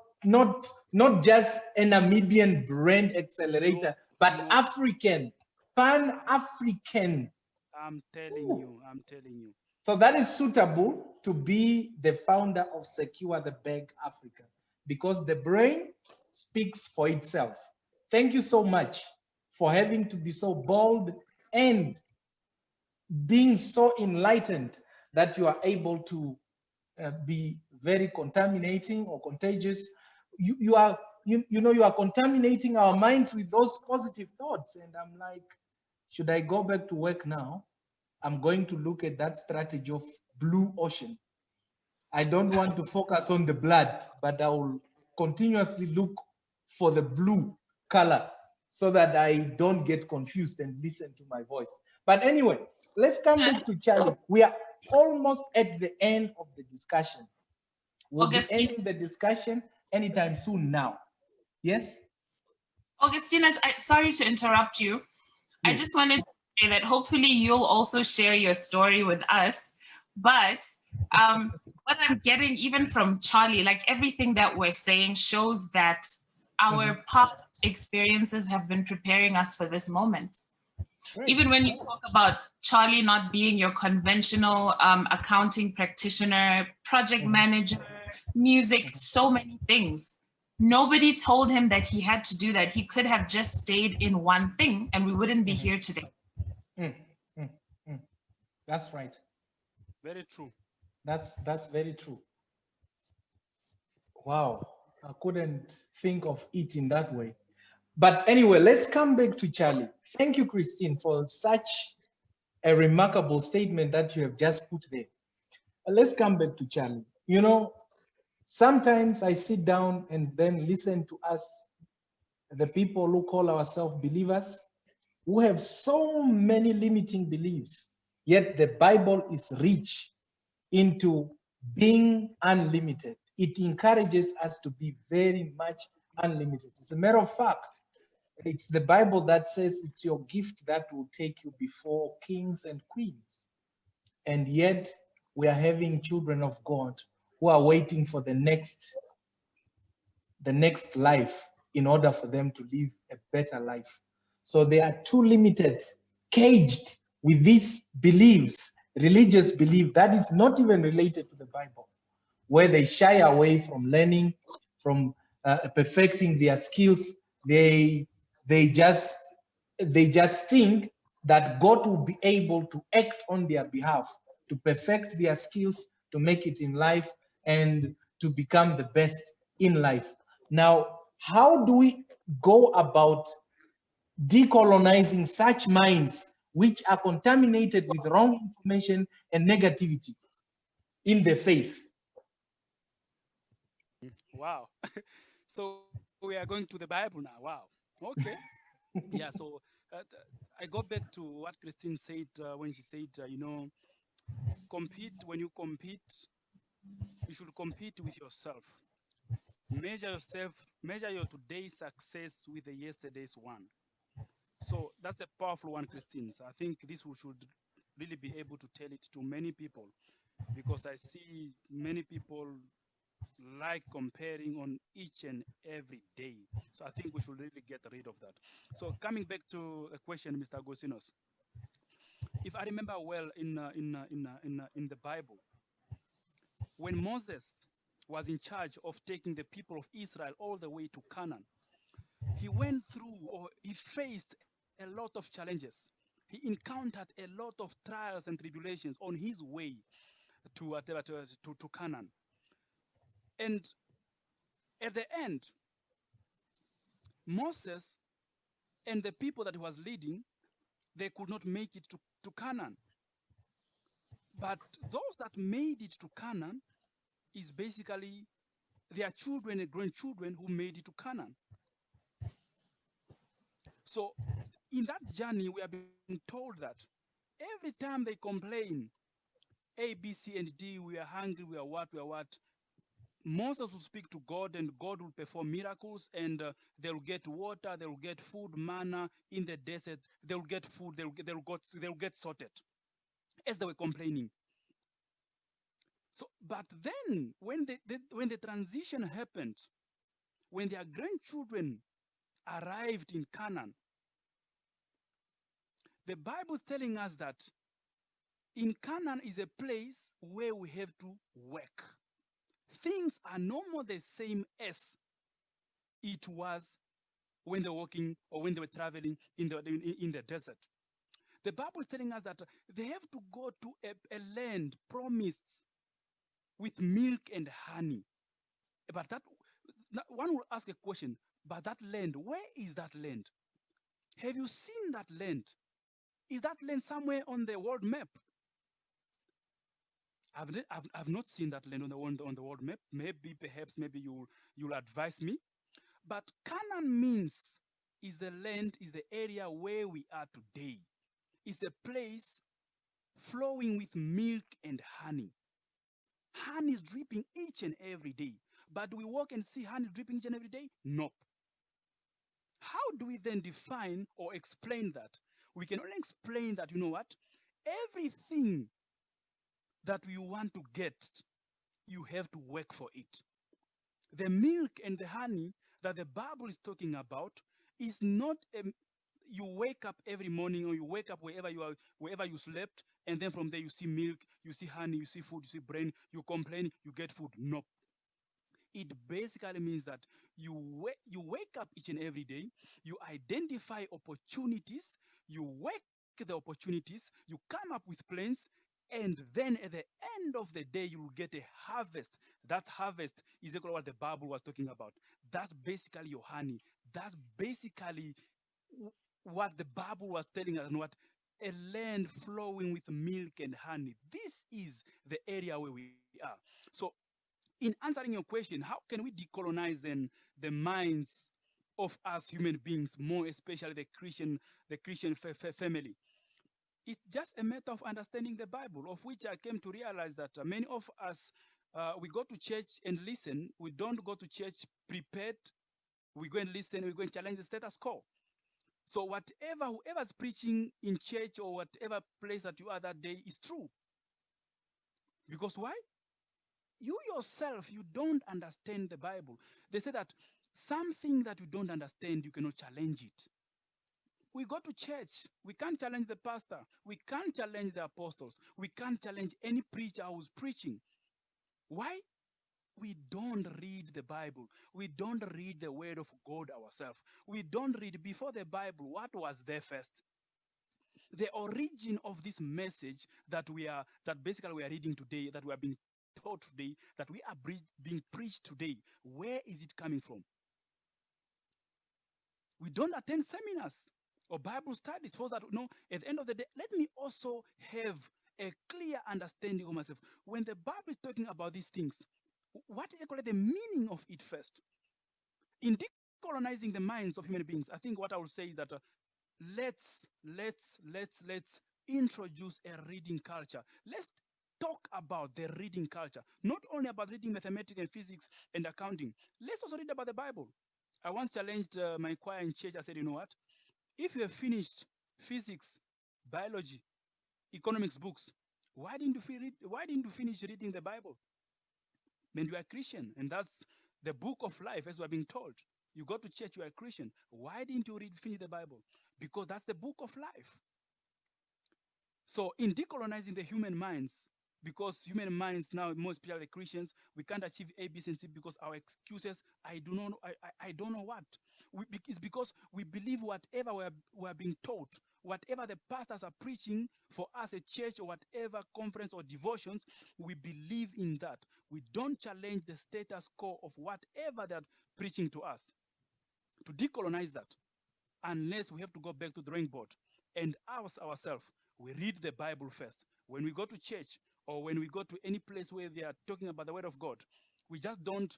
just a Namibian brand accelerator, but African, Pan-African. I'm telling you. So that is suitable to be the founder of Secure the Bag Africa, because the brain speaks for itself. Thank you so much for having to be so bold and being so enlightened that you are able to be very contaminating or contagious. You are contaminating our minds with those positive thoughts. And I'm like, should I go back to work now? I'm going to look at that strategy of blue ocean. I don't want to focus on the blood, but I will continuously look for the blue color so that I don't get confused and listen to my voice. But anyway, let's come back to Charlie. We are almost at the end of the discussion. We'll be ending the discussion anytime soon now. Yes? Augustina, sorry to interrupt you. Yes. I just wanted to say that hopefully you'll also share your story with us. But what I'm getting even from Charlie, like everything that we're saying shows that our past experiences have been preparing us for this moment. Right. Even when you talk about Charlie not being your conventional accounting practitioner, project manager, music, so many things. Nobody told him that he had to do that. He could have just stayed in one thing and we wouldn't be here today. That's right. Very true. That's very true. Wow, I couldn't think of it in that way. But anyway, let's come back to Charlie. Thank you, Christine, for such a remarkable statement that you have just put there. Let's come back to Charlie. You know, sometimes I sit down and then listen to us, the people who call ourselves believers, who have so many limiting beliefs, yet the Bible is rich into being unlimited. It encourages us to be very much unlimited. As a matter of fact, it's the Bible that says it's your gift that will take you before kings and queens. And yet we are having children of God who are waiting for the next life in order for them to live a better life. So they are too limited, caged with these beliefs, religious belief that is not even related to the Bible, where they shy away from learning, from perfecting their skills. They just think that God will be able to act on their behalf, to perfect their skills, to make it in life, and to become the best in life. Now, how do we go about decolonizing such minds which are contaminated with wrong information and negativity in the faith? Wow. So we are going to the Bible now. Wow. Okay. Yeah. So I go back to what Christine said when she said, compete. When you compete, you should compete with yourself. Measure yourself, measure your today's success with the yesterday's one. So that's a powerful one, Christine. So I think this we should really be able to tell it to many people, because I see many people like comparing on each and every day. So I think we should really get rid of that. So coming back to the question, Mr. Agosinos, if I remember well in the Bible, when Moses was in charge of taking the people of Israel all the way to Canaan, he went through, or he faced a lot of challenges. He encountered a lot of trials and tribulations on his way to Canaan. And at the end, Moses and the people that he was leading, they could not make it to Canaan. But those that made it to Canaan is basically their children and grandchildren who made it to Canaan. So in that journey, we are being told that every time they complain, A, B, C, and D, we are hungry, we are what, Moses will speak to God, and God will perform miracles, and they'll get water, they'll get food, manna in the desert, they'll get food, they'll get sorted as they were complaining. So, but then when the transition happened, when their grandchildren arrived in Canaan, the Bible is telling us that in Canaan is a place where we have to work. Things are no more the same as it was when they were walking or when they were traveling in the desert. The Bible is telling us that they have to go to a land promised with milk and honey. But that one will ask a question, but that land, where is that land? Have you seen that land? Is that land somewhere on the world map? I've not seen that land on the world map. Maybe, perhaps, maybe you'll advise me. But Canaan means is the land, is the area where we are today. It's a place flowing with milk and honey. Honey is dripping each and every day. But do we walk and see honey dripping each and every day? Nope. How do we then define or explain that? We can only explain that, you know what? Everything that we want to get, you have to work for it. The milk and the honey that the Bible is talking about is not you wake up every morning, or you wake up wherever you are, wherever you slept, and then from there you see milk, you see honey, you see food, you see brain, you complain, you get food. Nope. It basically means that you wake up each and every day, you identify opportunities, you work the opportunities, you come up with plans, and then at the end of the day, you will get a harvest. That harvest is exactly what the Bible was talking about. That's basically your honey. That's basically what the Bible was telling us, and what a land flowing with milk and honey. This is the area where we are. So in answering your question, how can we decolonize then the minds of us human beings, more especially the Christian family? It's just a matter of understanding the Bible, of which I came to realize that many of us, we go to church and listen. We don't go to church prepared. We go and listen. We go and challenge the status quo. So whoever's preaching in church or whatever place that you are that day is true. Because why? You yourself, you don't understand the Bible. They say that something that you don't understand, you cannot challenge it. We go to church. We can't challenge the pastor. We can't challenge the apostles. We can't challenge any preacher who's preaching. Why? We don't read the Bible. We don't read the word of God ourselves. We don't read before the Bible what was there first. The origin of this message that basically we are reading today, that we are being taught today, that we are being preached today, where is it coming from? We don't attend seminars or Bible studies for that. No, at the end of the day, let me also have a clear understanding of myself. When the Bible is talking about these things, what is actually the meaning of it first? In decolonizing the minds of human beings, I think what I will say is that let's introduce a reading culture. Let's talk about the reading culture, not only about reading mathematics and physics and accounting. Let's also read about the Bible. I once challenged my choir in church. I said, you know what? If you have finished physics, biology, economics books, why didn't you finish reading the Bible? When you are a Christian, and that's the book of life, as we're being told. You go to church, you are a Christian. Why didn't you finish the Bible? Because that's the book of life. So in decolonizing the human minds, because human minds now, most especially Christians, we can't achieve A, B, and C because our excuses, I don't know what. It's because we believe whatever we are being taught, whatever the pastors are preaching for us at church or whatever conference or devotions, we believe in that. We don't challenge the status quo of whatever they're preaching to us. To decolonize that, unless we have to go back to the drawing board and ask ourselves, we read the Bible first. When we go to church or when we go to any place where they are talking about the word of God, we just don't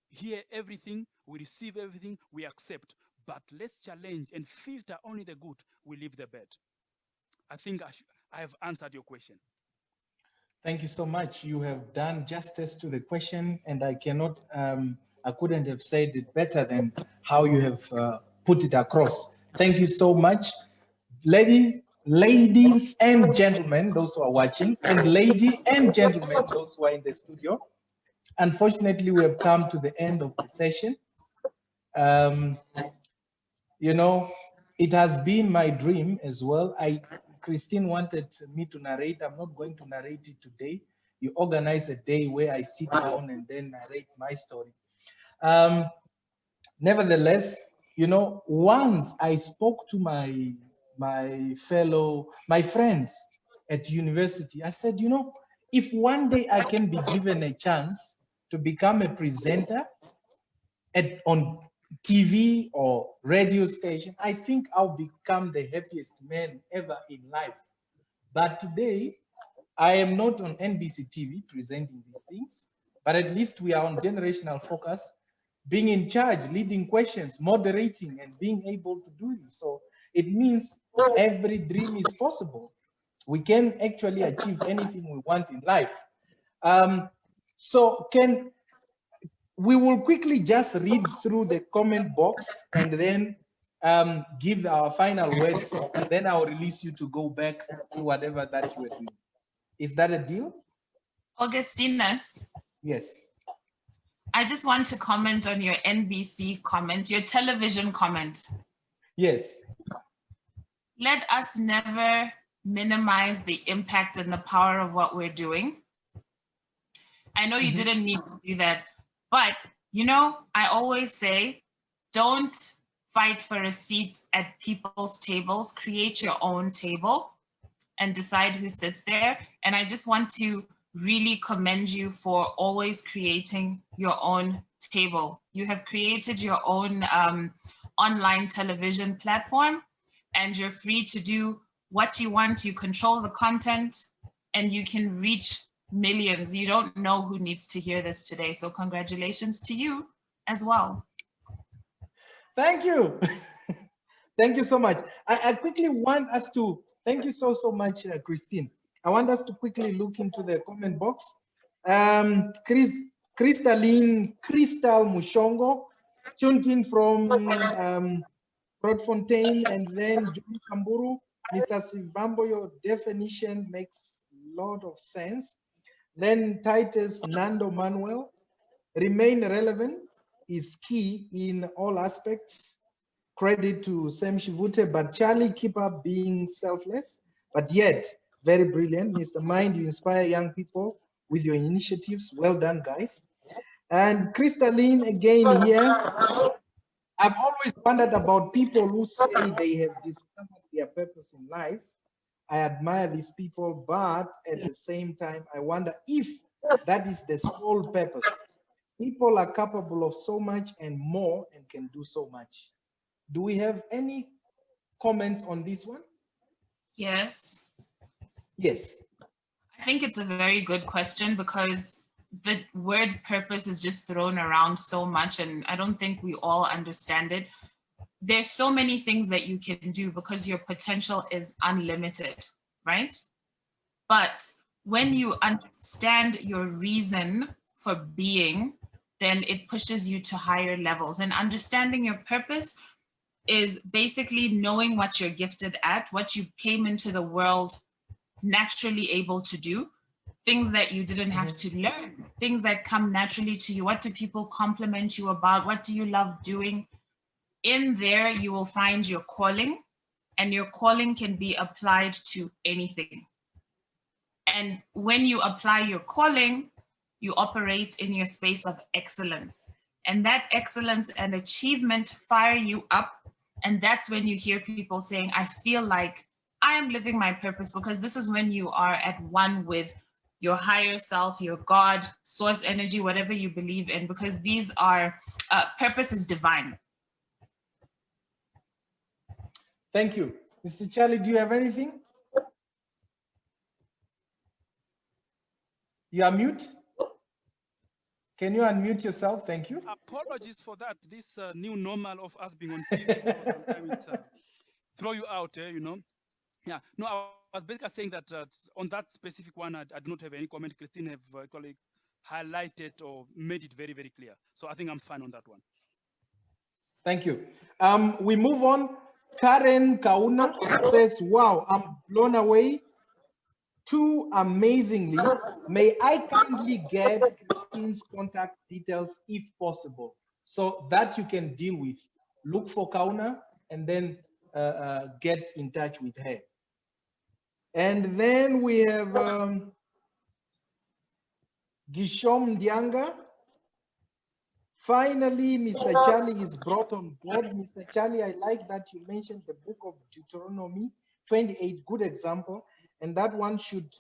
hear everything, we receive everything, we accept. But let's challenge and filter only the good, we leave the bad. I think I have answered your question. Thank you so much. You have done justice to the question, and I couldn't have said it better than how you have put it across. Thank you so much. Ladies and gentlemen, those who are watching, and lady and gentlemen, those who are in the studio, unfortunately, we have come to the end of the session. You know, it has been my dream as well. Christine wanted me to narrate. I'm not going to narrate it today. You organize a day where I sit down and then narrate my story. Nevertheless, you know, once I spoke to my friends at university, I said, you know, if one day I can be given a chance to become a presenter on TV or radio station, I think I'll become the happiest man ever in life. But today, I am not on NBC TV presenting these things, but at least we are on Generational Focus, being in charge, leading questions, moderating, and being able to do this. So it means every dream is possible. We can actually achieve anything we want in life. So we will quickly just read through the comment box and then give our final words, and then I'll release you to go back to whatever that you are doing. Is that a deal? Augustinus. Yes. I just want to comment on your NBC comment, your television comment. Yes. Let us never minimize the impact and the power of what we're doing. I know you didn't need to do that, but you know, I always say, don't fight for a seat at people's tables, create your own table and decide who sits there. And I just want to really commend you for always creating your own table. You have created your own online television platform, and you're free to do what you want. You control the content and you can reach millions. You don't know who needs to hear this today. So congratulations to you as well. Thank you. Thank you so much. I quickly want us to Thank you so much, Christine. I want us to quickly look into the comment box. Crystal Mushongo, tuned in from Broadfontein, and then John Kamburu. Mr. Sivambo, your definition makes a lot of sense. Then Titus Nando Manuel, remain relevant is key in all aspects. Credit to Sam Shivute, but Charlie, keep up being selfless, but yet very brilliant. Mr. Mind, you inspire young people with your initiatives. Well done, guys. And Crystalline again here. I've always wondered about people who say they have discovered their purpose in life. I admire these people, but at the same time, I wonder if that is the sole purpose. People are capable of so much and more and can do so much. Do we have any comments on this one? Yes. Yes. I think it's a very good question because the word purpose is just thrown around so much, and I don't think we all understand it. There's so many things that you can do because your potential is unlimited, right? But when you understand your reason for being, then it pushes you to higher levels. And understanding your purpose is basically knowing what you're gifted at, what you came into the world naturally able to do, things that you didn't have to learn, things that come naturally to you. What do people compliment you about? What do you love doing? In there, you will find your calling, and your calling can be applied to anything. And when you apply your calling, you operate in your space of excellence. And that excellence and achievement fire you up. And that's when you hear people saying, I feel like I am living my purpose, because this is when you are at one with your higher self, your God, source energy, whatever you believe in, because these are, purpose is divine. Thank you. Mr. Charlie, do you have anything? You are mute. Can you unmute yourself? Thank you. Apologies for that. This new normal of us being on TV, so sometimes throw you out, you know. Yeah, no, I was basically saying that on that specific one, I do not have any comment. Christine have actually highlighted or made it very, very clear. So I think I'm fine on that one. Thank you. We move on. Karen Kauna says, wow, I'm blown away too amazingly. May I kindly get Christine's contact details if possible, so that you can deal with. Look for Kauna and then get in touch with her. And then we have Gishom Dianga. Finally, Mr. Charlie is brought on board. Mr. Charlie, I like that you mentioned the book of Deuteronomy 28, good example. And that one should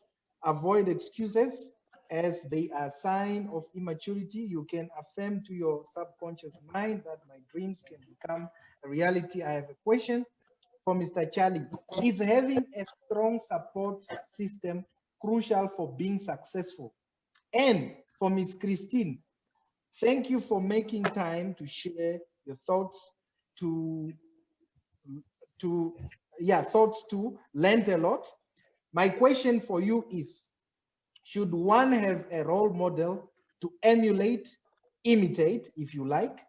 avoid excuses as they are a sign of immaturity. You can affirm to your subconscious mind that my dreams can become a reality. I have a question for Mr. Charlie. Is having a strong support system crucial for being successful? And for Ms. Christine, thank you for making time to share your thoughts thoughts to learn a lot. My question for you is, should one have a role model to emulate, imitate, if you like,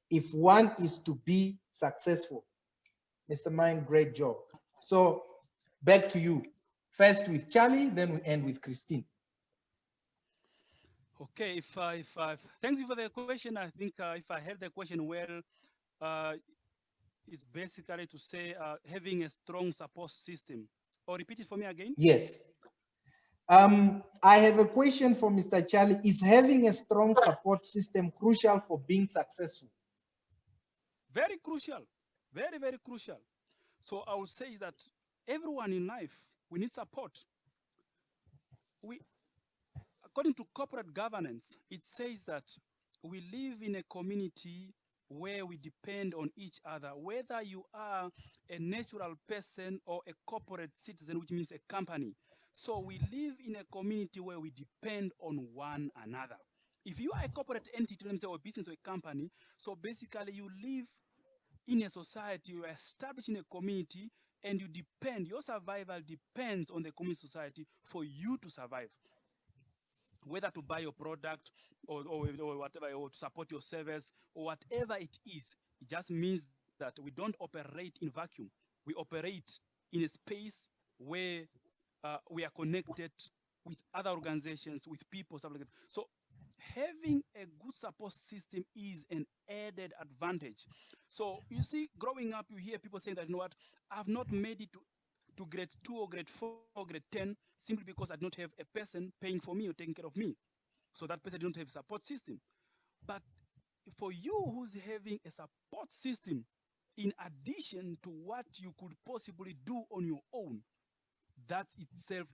if one is to be successful? Mr. Mind, great job. So back to you. First with Charlie, then we end with Christine. Okay, thanks you for the question. I think if I heard the question well, it's basically to say having a strong support system. Or repeat it for me again. Yes. I have a question for Mr. Charlie. Is having a strong support system crucial for being successful? Very crucial, very, very crucial. So I would say that everyone in life, we need support. According to corporate governance, it says that we live in a community where we depend on each other, whether you are a natural person or a corporate citizen, which means a company. So we live in a community where we depend on one another. If you are a corporate entity, let me say, or a business or a company, so basically you live in a society, you are established in a community, and you depend, your survival depends on the community society for you to survive, whether to buy your product or whatever, or to support your service or whatever it is. It just means that we don't operate in vacuum. We operate in a space where we are connected with other organizations, with people, stuff like that. So having a good support system is an added advantage. So you see, growing up, you hear people saying that, you know what, I've not made it to grade 2 or grade 4 or grade 10 simply because I don't have a person paying for me or taking care of me. So that person don't have a support system. But for you who's having a support system, in addition to what you could possibly do on your own, that itself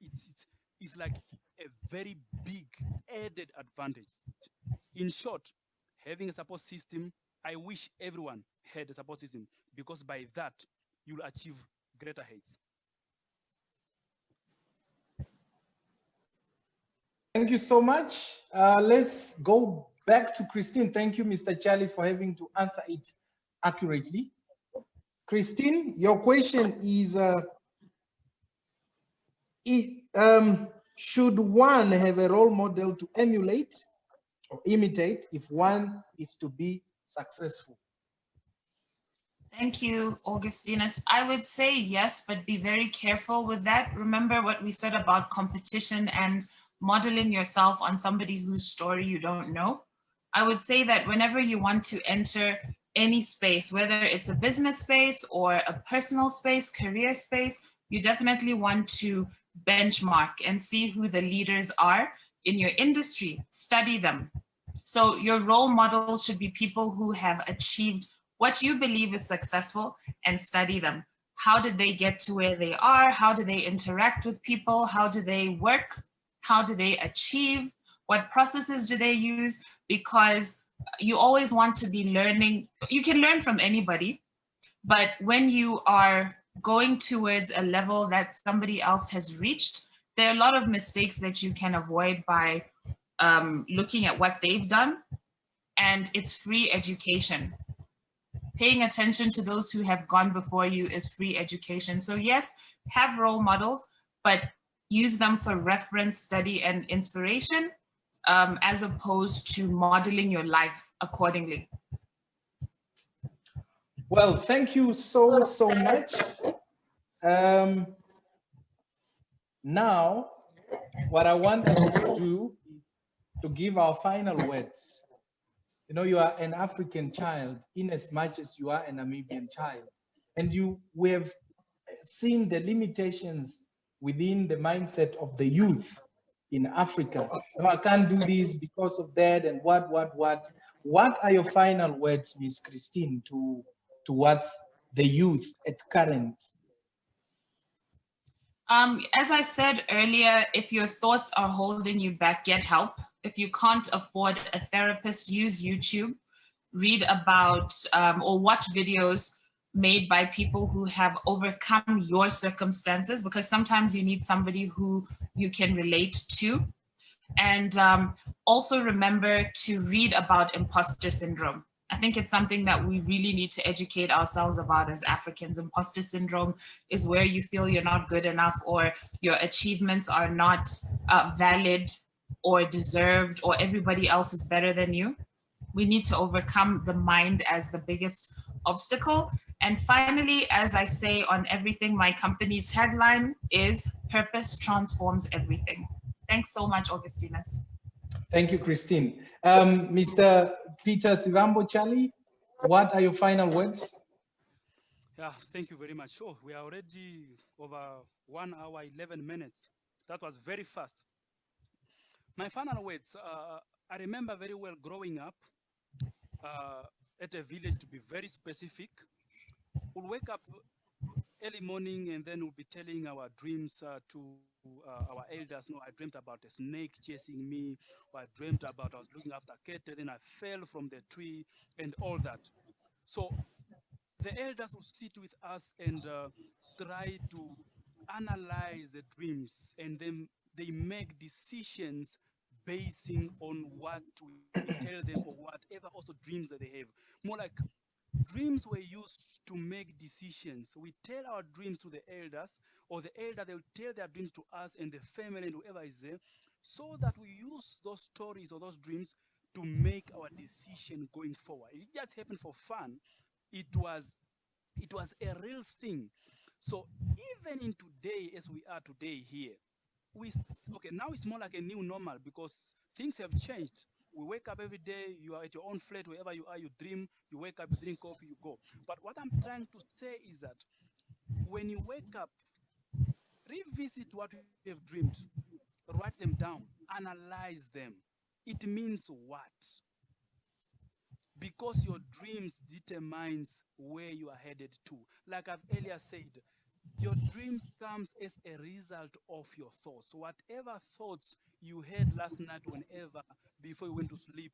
it's like a very big added advantage. In short, having a support system, I wish everyone had a support system, because by that you'll achieve greater heights. Thank you so much. Let's go back to Christine. Thank you, Mr. Charlie, for having to answer it accurately. Christine, your question is, should one have a role model to emulate or imitate if one is to be successful? Thank you, Augustinus. I would say yes, but be very careful with that. Remember what we said about competition and modeling yourself on somebody whose story you don't know. I would say that whenever you want to enter any space, whether it's a business space or a personal space, career space, you definitely want to benchmark and see who the leaders are in your industry, study them. So your role models should be people who have achieved what you believe is successful, and study them. How did they get to where they are? How do they interact with people? How do they work? How do they achieve? What processes do they use? Because you always want to be learning. You can learn from anybody, but when you are going towards a level that somebody else has reached, there are a lot of mistakes that you can avoid by looking at what they've done, and it's free education. Paying attention to those who have gone before you is free education. So yes, have role models, but use them for reference, study, and inspiration, as opposed to modeling your life accordingly. Well, thank you so much. Now, what I want us to do is to give our final words. You know, you are an African child in as much as you are a Namibian child. And we have seen the limitations within the mindset of the youth in Africa. No, I can't do this because of that, and what. What are your final words, Miss Christine, towards the youth at current? As I said earlier, if your thoughts are holding you back, get help. If you can't afford a therapist, use YouTube, read about or watch videos made by people who have overcome your circumstances, because sometimes you need somebody who you can relate to. And also remember to read about imposter syndrome. I think it's something that we really need to educate ourselves about as Africans. Imposter syndrome is where you feel you're not good enough, or your achievements are not valid or deserved, or everybody else is better than you. We need to overcome the mind as the biggest obstacle. And finally, as I say on everything, my company's tagline is purpose transforms everything. Thanks so much, Augustinus. Thank you, Christine. Mr. Peter Sivambo Charlie, what are your final words? Yeah, thank you very much. Sure, we are already over 1 hour, 11 minutes. That was very fast. My final words, I remember very well growing up at a village, to be very specific. We'll wake up early morning and then we'll be telling our dreams to our elders. No, I dreamt about a snake chasing me, or I dreamt about I was looking after cattle, then I fell from the tree and all that. So the elders will sit with us and try to analyze the dreams, and then they make decisions basing on what we tell them, or whatever also dreams that they have. More like dreams were used to make decisions. We tell our dreams to the elders, or the elder, they will tell their dreams to us and the family and whoever is there, so that we use those stories or those dreams to make our decision going forward. It just happened for fun. It was a real thing. So even in today, as we are today here, okay, now it's more like a new normal because things have changed. We wake up every day, you are at your own flat, wherever you are, you dream, you wake up, you drink coffee, you go. But what I'm trying to say is that when you wake up, revisit what you have dreamed, write them down, analyze them. It means what? Because your dreams determines where you are headed to. Like I've earlier said, your dreams comes as a result of your thoughts. Whatever thoughts you had last night, whenever, before you went to sleep,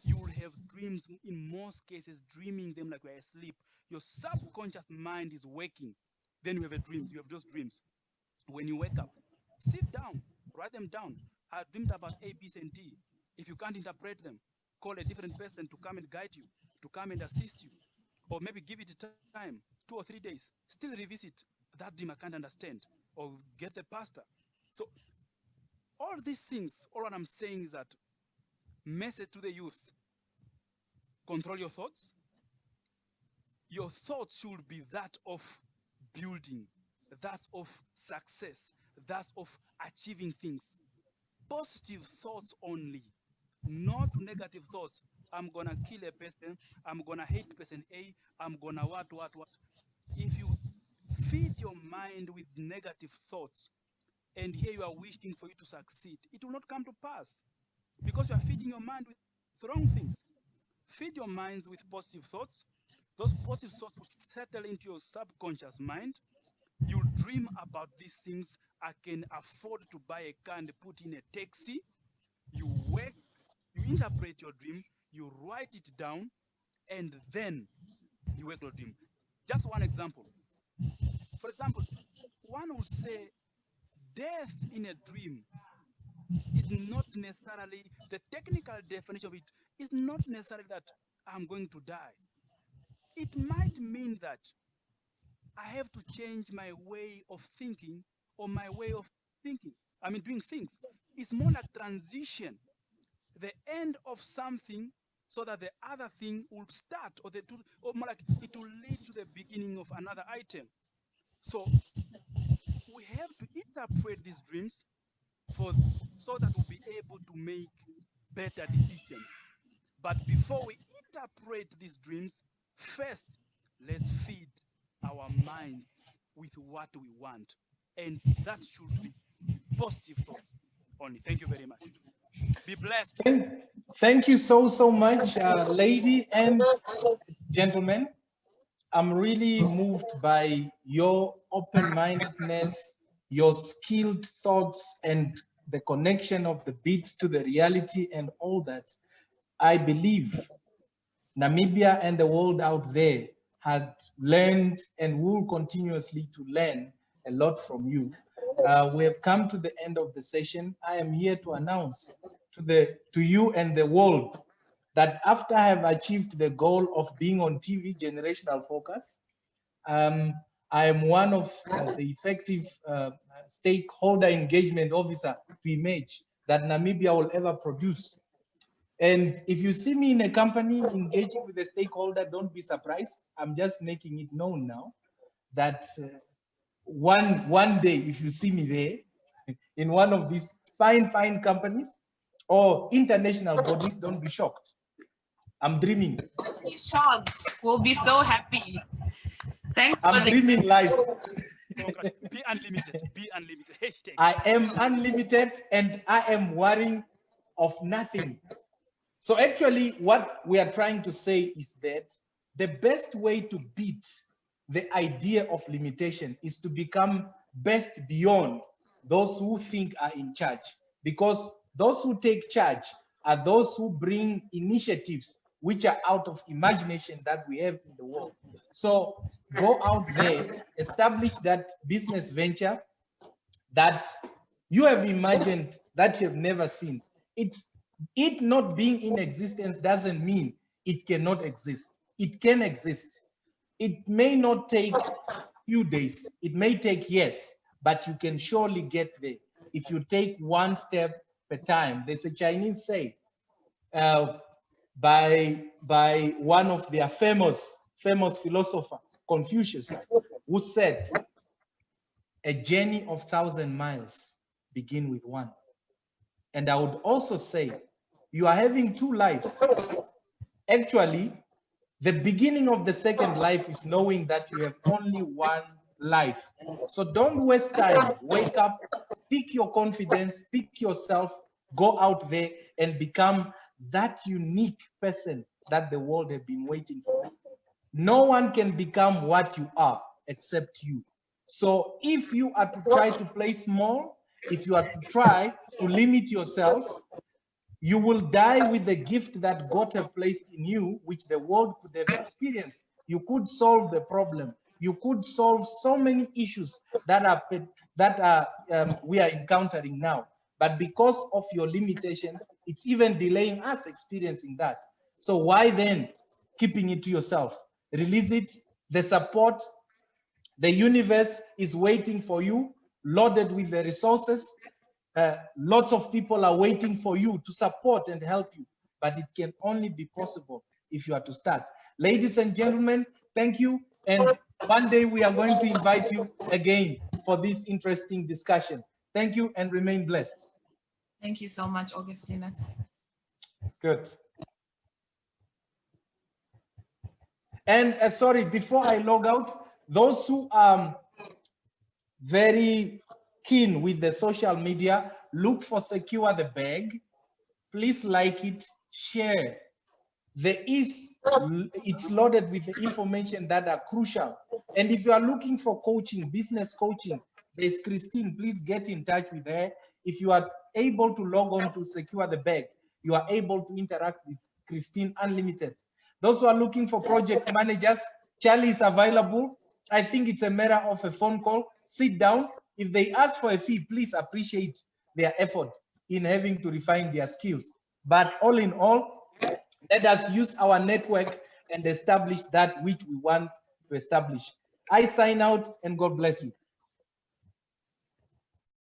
you will have dreams, in most cases, dreaming them like you're asleep. Your subconscious mind is waking. Then you have a dream. You have those dreams. When you wake up, sit down, write them down. I dreamed about A, B, C, and D. If you can't interpret them, call a different person to come and guide you, to come and assist you, or maybe give it time, 2 or 3 days. Still revisit that dream I can't understand, or get a pastor. So all these things, all what I'm saying is that message to the youth: control your thoughts. Your thoughts should be that of building, that's of success, that's of achieving things. Positive thoughts only, not negative thoughts. I'm gonna kill a person, I'm gonna hate person A, I'm gonna what. If you feed your mind with negative thoughts, and here you are wishing for you to succeed, it will not come to pass, because you are feeding your mind with the wrong things. Feed your minds with positive thoughts. Those positive thoughts will settle into your subconscious mind. You'll dream about these things. I can afford to buy a car and put in a taxi. You work, you interpret your dream, you write it down, and then you work your dream. Just one example. For example, one will say death in a dream is not necessarily, the technical definition of it is not necessarily that I'm going to die. It might mean that I have to change my way of thinking, or my way of doing things. It's more like transition, the end of something, so that the other thing will start, or more like it will lead to the beginning of another item. So we have to interpret these dreams so that we'll be able to make better decisions. But before we interpret these dreams, first, let's feed our minds with what we want. And that should be positive thoughts only. Thank you very much. Be blessed. Thank you so much, lady and gentlemen. I'm really moved by your open-mindedness, your skilled thoughts, and the connection of the beats to the reality and all that. I believe Namibia and the world out there had learned and will continuously to learn a lot from you. We have come to the end of the session. I am here to announce to you and the world that after I have achieved the goal of being on TV, Generational Focus, I am one of the effective stakeholder engagement officer to image that Namibia will ever produce. And if you see me in a company engaging with a stakeholder, don't be surprised. I'm just making it known now that one day, if you see me there in one of these fine companies or international bodies, don't be shocked. I'm dreaming. Be shocked. We'll be so happy. Thanks I'm dreaming live. Be unlimited. Be unlimited. Hashtag. I am unlimited and I am worrying of nothing. So actually what we are trying to say is that the best way to beat the idea of limitation is to become best beyond those who think are in charge, because those who take charge are those who bring initiatives which are out of imagination that we have in the world. So go out there, establish that business venture that you have imagined, that you have never seen. It not being in existence doesn't mean it cannot exist. it can exist. It may not take few days, it may take years, but you can surely get there if you take one step per time. There's a Chinese say by one of their famous philosopher, Confucius, who said, a journey of 1,000 miles begin with one. And I would also say, you are having two lives. Actually, the beginning of the second life is knowing that you have only one life. So don't waste time. Wake up, pick your confidence, pick yourself, go out there and become that unique person that the world has been waiting for. No one can become what you are except you. So if you are to try to play small, if you are to try to limit yourself, you will die with the gift that God has placed in you, which the world could have experienced. You could solve the problem. You could solve so many issues that we are encountering now. But because of your limitation, it's even delaying us experiencing that. So why then keeping it to yourself? Release it. The support, the universe is waiting for you, loaded with the resources. Lots of people are waiting for you to support and help you, but it can only be possible if you are to start. Ladies and gentlemen, thank you. And one day we are going to invite you again for this interesting discussion. Thank you and remain blessed. Thank you so much, Augustinus. Good. And sorry, before I log out, those who are very keen with the social media, look for Secure the Bag. Please like it, share. It's loaded with the information that are crucial. And if you are looking for coaching, business coaching, there's Christine, please get in touch with her. If you are able to log on to Secure the Bag, you are able to interact with Christine Unlimited. Those who are looking for project managers, Charlie is available. I think it's a matter of a phone call. Sit down. If they ask for a fee, please appreciate their effort in having to refine their skills. But all in all, let us use our network and establish that which we want to establish. I sign out and God bless you.